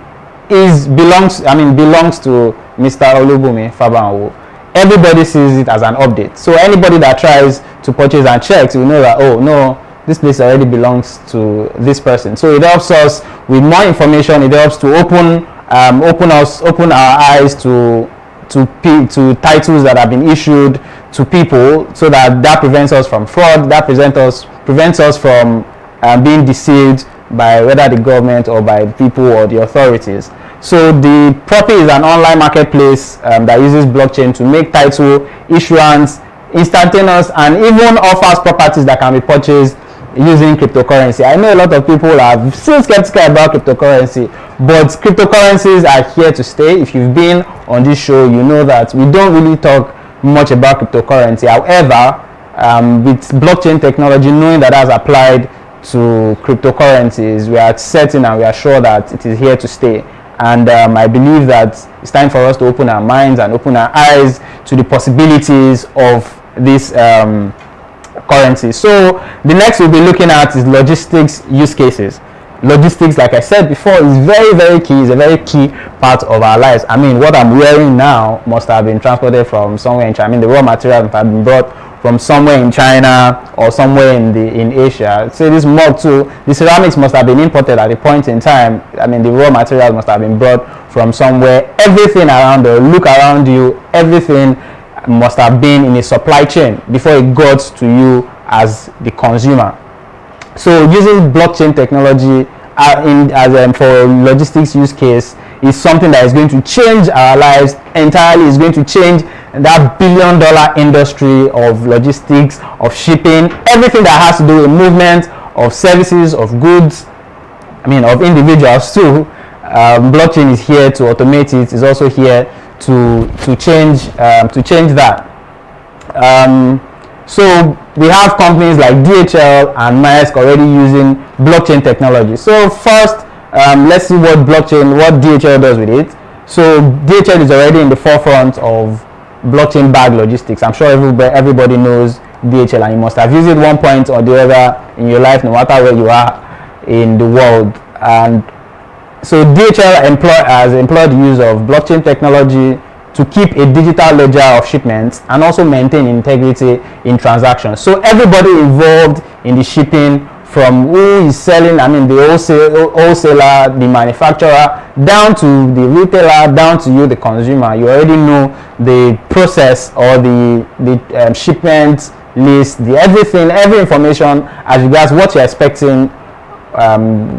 belongs to Mr. Olubumi Fabanwo. Everybody sees it as an update. So anybody that tries to purchase and checks will know that, oh no, this place already belongs to this person. So it helps us with more information. It helps to open our eyes to titles that have been issued to people, so that prevents us from fraud. That prevents us from being deceived by whether the government or by people or the authorities. So the Propi is an online marketplace that uses blockchain to make title issuance instantaneous, and even offers properties that can be purchased using cryptocurrency. I know a lot of people are still skeptical about cryptocurrency, but cryptocurrencies are here to stay. If you've been on this show, you know that we don't really talk much about cryptocurrency. However, with blockchain technology, knowing that has applied to cryptocurrencies, we are certain and we are sure that it is here to stay. And I believe that it's time for us to open our minds and open our eyes to the possibilities of this currency. So the next we'll be looking at is logistics use cases. Logistics, like I said before, is very, very key. Is a very key part of our lives. What I'm wearing now must have been transported from somewhere in China. The raw materials have been brought from somewhere in China or somewhere in Asia. So this mug too, the ceramics must have been imported at a point in time. The raw materials must have been brought from somewhere. Everything around you, look around you, everything must have been in a supply chain before it got to you as the consumer. So using blockchain technology for logistics use case is something that is going to change our lives entirely. It's going to change that billion-dollar industry of logistics, of shipping, everything that has to do with movement of services, of goods, of individuals too. Blockchain is here to automate it. It's also here to change that. So we have companies like DHL and Maersk already using blockchain technology. So first, let's see what DHL does with it. So DHL is already in the forefront of blockchain bag logistics. I'm sure everybody knows DHL, and you must have used it one point or the other in your life, no matter where you are in the world. And so DHL has employed the use of blockchain technology to keep a digital ledger of shipments and also maintain integrity in transactions. So everybody involved in the shipping, from who is selling, the wholesaler, the manufacturer, down to the retailer, down to you, the consumer, you already know the process or the shipment list, every information as regards what you're expecting,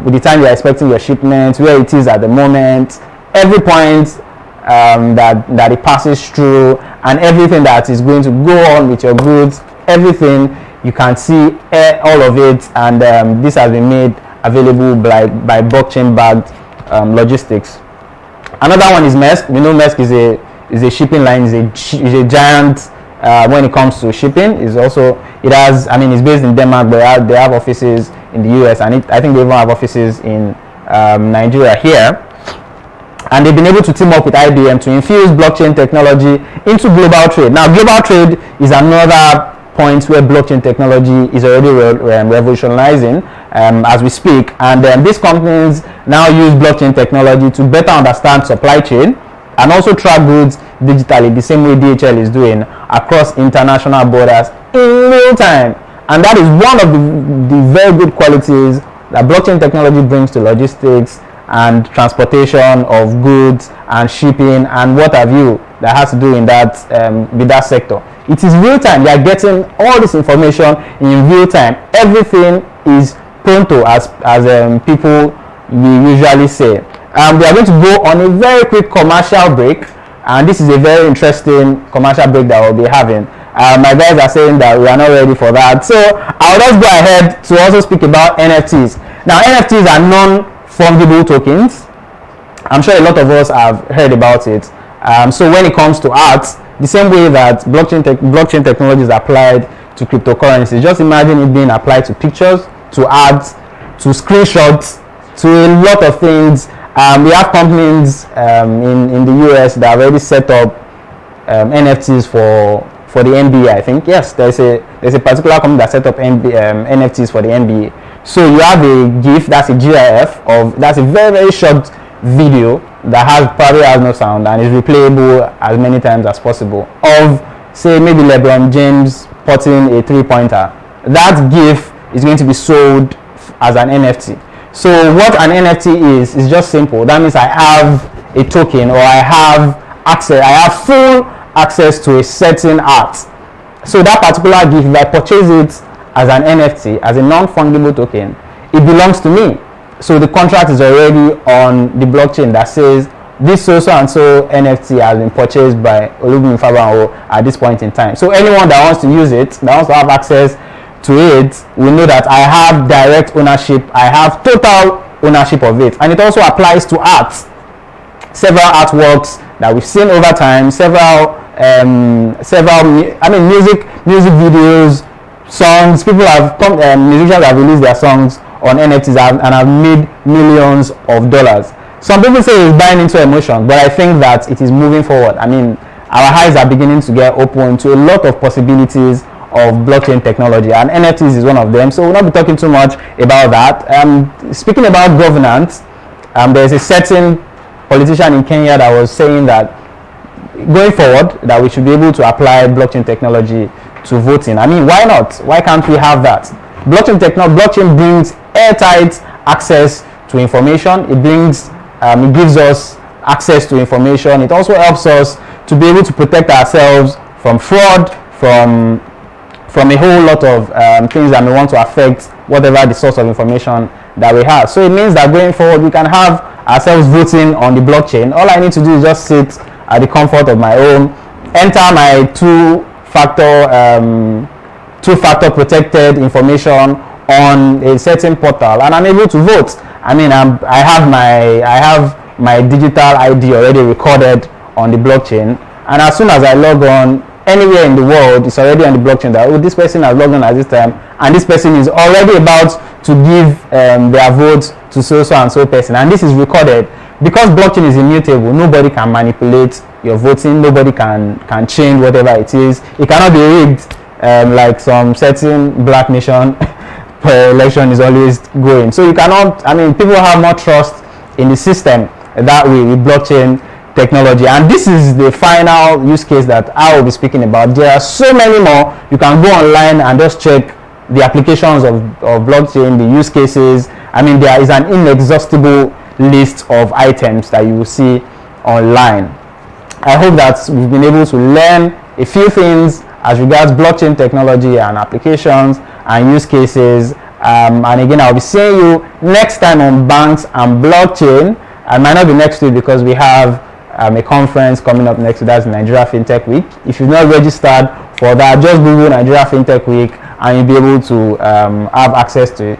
with the time you're expecting your shipment, where it is at the moment, every point that it passes through, and everything that is going to go on with your goods, everything. You can see all of it, and this has been made available by blockchain-backed logistics. Another one is Maersk. We know Maersk is a shipping line, is a giant when it comes to shipping. It's based in Denmark, but they have offices in the US, and I think they even have offices in Nigeria here. And they've been able to team up with IBM to infuse blockchain technology into global trade. Now, global trade is another point where blockchain technology is already revolutionizing as we speak, and these companies now use blockchain technology to better understand supply chain and also track goods digitally, the same way DHL is doing, across international borders in real time. And that is one of the very good qualities that blockchain technology brings to logistics and transportation of goods and shipping and what have you that has to do in that with that sector. It is real time. You are getting all this information in real time. Everything is pronto, as people usually say. We are going to go on a very quick commercial break, and this is a very interesting commercial break that we'll be having. My guys are saying that we are not ready for that, so I'll just go ahead to also speak about NFTs. Now, NFTs are non-fungible tokens. I'm sure a lot of us have heard about it. So when it comes to art, the same way that blockchain technology is applied to cryptocurrency, just imagine it being applied to pictures, to art, to screenshots, to a lot of things. We have companies in the US that have already set up NFTs for the NBA. I think, yes, there's a particular company that set up NFTs for the NBA. So you have a GIF, that's a GIF that's a very, very short video that probably has no sound and is replayable as many times as possible, of say maybe LeBron James putting a 3-pointer. That GIF is going to be sold as an NFT. So what an NFT is just simple. That means I have a token, or I have full access to a certain art. So that particular GIF, if I purchase it as an NFT, as a non-fungible token, it belongs to me. So the contract is already on the blockchain that says this so and so NFT has been purchased by Olubunmi Fabanwo at this point in time. So anyone that wants to use it, that wants to have access to it, will know that I have direct ownership, I have total ownership of it. And it also applies to art. Several artworks that we've seen over time, music videos, songs. People have musicians have released their songs on NFTs and have made millions of dollars. Some people say it's buying into emotion, but I think that it is moving forward. I mean, our eyes are beginning to get open to a lot of possibilities of blockchain technology, and NFTs is one of them. So we'll not be talking too much about that. Speaking about governance, there's a certain politician in Kenya that was saying that going forward that we should be able to apply blockchain technology to voting. I mean, why not? Why can't we have that? Blockchain brings airtight access to information. It gives us access to information. It also helps us to be able to protect ourselves from fraud, from a whole lot of things that may want to affect whatever the source of information that we have. So it means that going forward we can have ourselves voting on the blockchain. All I need to do is just sit at the comfort of my home, enter my two-factor protected information on a certain portal, and I'm able to vote. I mean, I have my digital ID already recorded on the blockchain, and as soon as I log on anywhere in the world, it's already on the blockchain that, oh, this person has logged on at this time, and this person is already about to give their vote to so and so person, and this is recorded. Because blockchain is immutable, nobody can manipulate your voting, nobody can change whatever it is. It cannot be rigged like some certain black nation per election is always going. So you cannot, I mean, people have more trust in the system that way with blockchain technology. And this is the final use case that I will be speaking about. There are so many more. You can go online and just check the applications of blockchain, the use cases. I mean, there is an inexhaustible list of items that you will see online. I hope that we've been able to learn a few things as regards blockchain technology and applications and use cases. And again, I'll be seeing you next time on Banks and Blockchain. I might not be next week because we have a conference coming up next week. That's Nigeria FinTech Week. If you've not registered for that, just Google Nigeria FinTech Week and you'll be able to have access to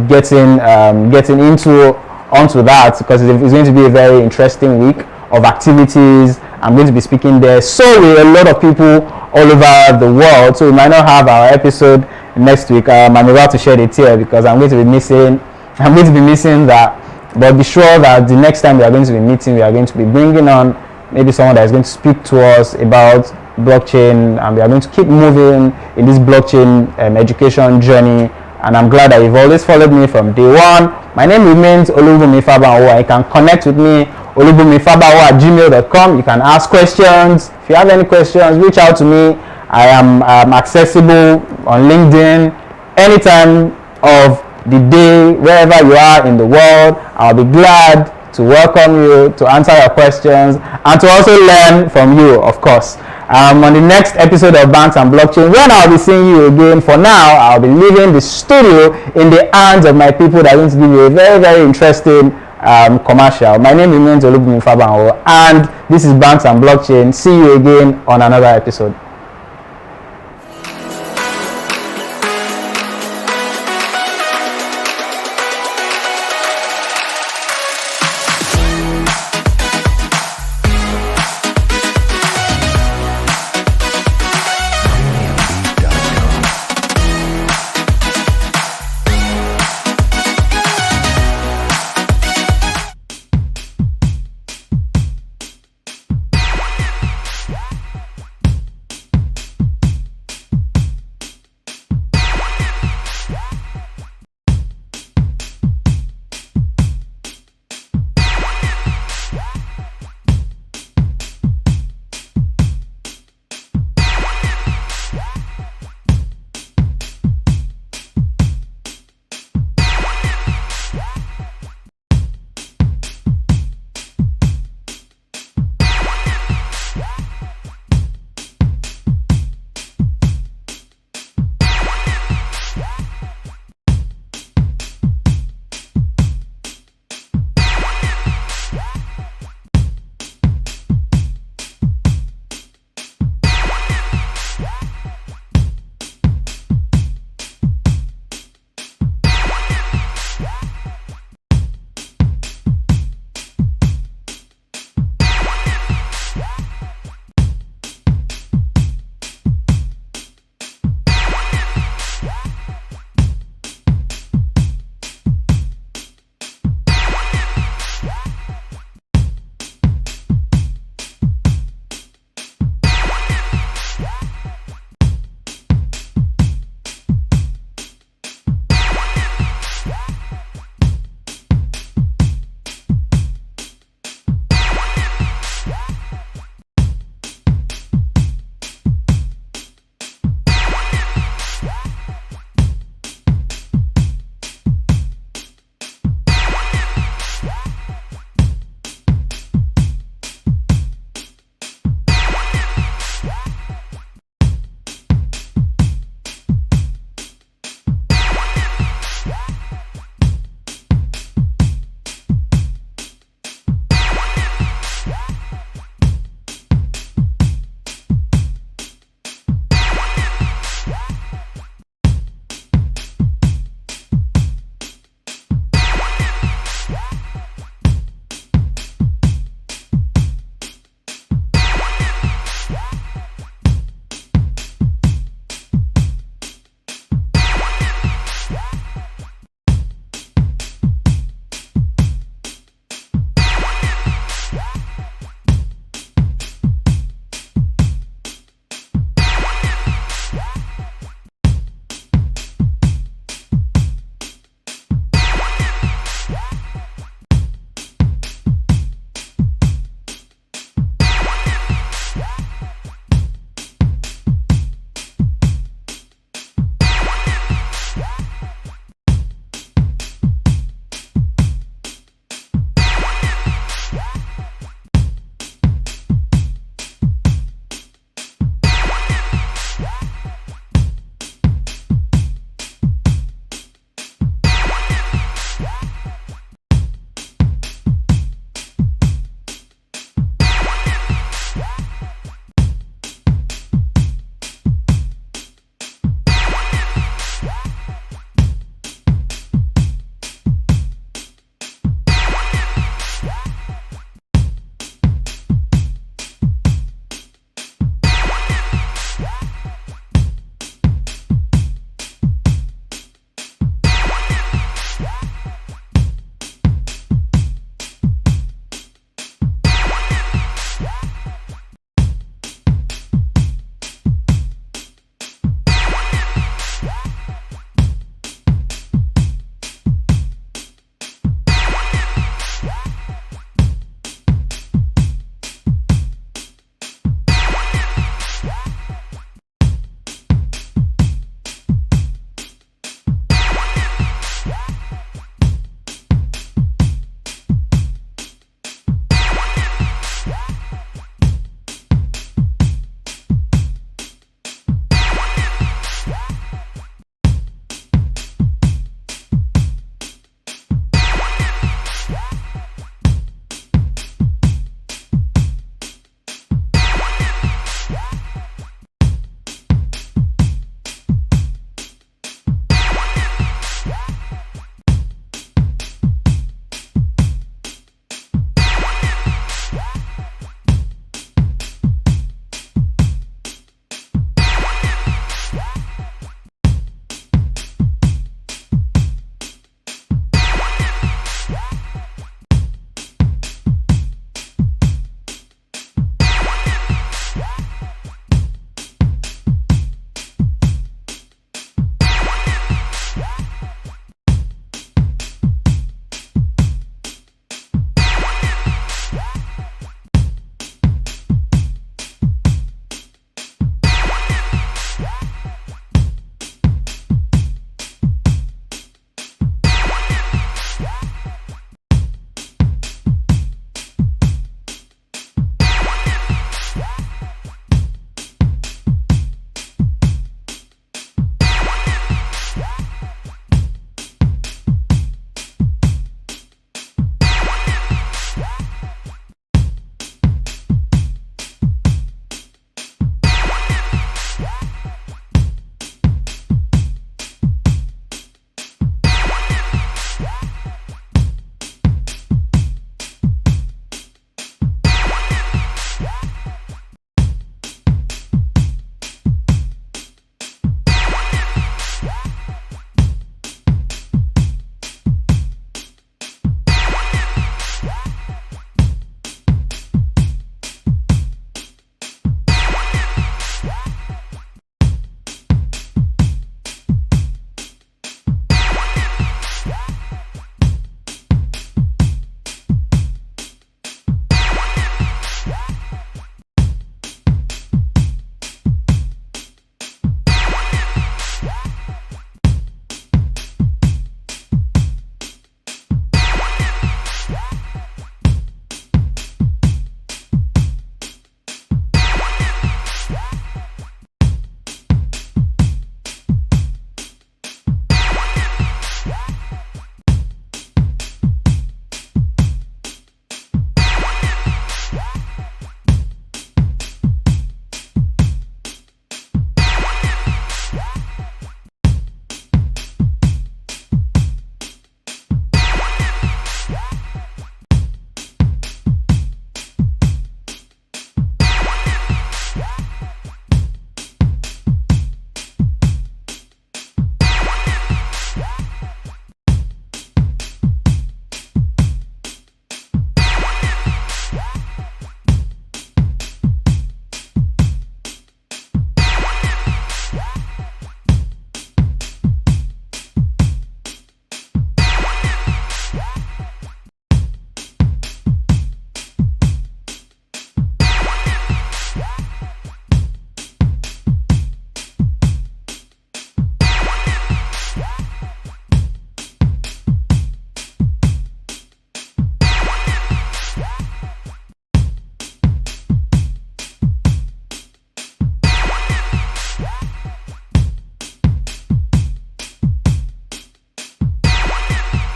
getting onto that, because it's going to be a very interesting week of activities. I'm going to be speaking there with a lot of people all over the world, so we might not have our episode next week. I'm about to shed a tear because I'm going to be missing that. But be sure that the next time we are going to be meeting, we are going to be bringing on maybe someone that is going to speak to us about blockchain, and we are going to keep moving in this blockchain education journey. And I'm glad that you've always followed me from day one. My name remains Olubunmi Fabanwo. You can connect with me, olubunmifabanwo@gmail.com. You can ask questions. If you have any questions, reach out to me. I am accessible on LinkedIn anytime of the day, wherever you are in the world. I'll be glad to welcome you, to answer your questions, and to also learn from you, of course. On the next episode of Banks and Blockchain, when I'll be seeing you again. For now, I'll be leaving the studio in the hands of my people that are going to give you a very, very interesting commercial. My name remains Olubumi Fabanwo, and this is Banks and Blockchain. See you again on another episode.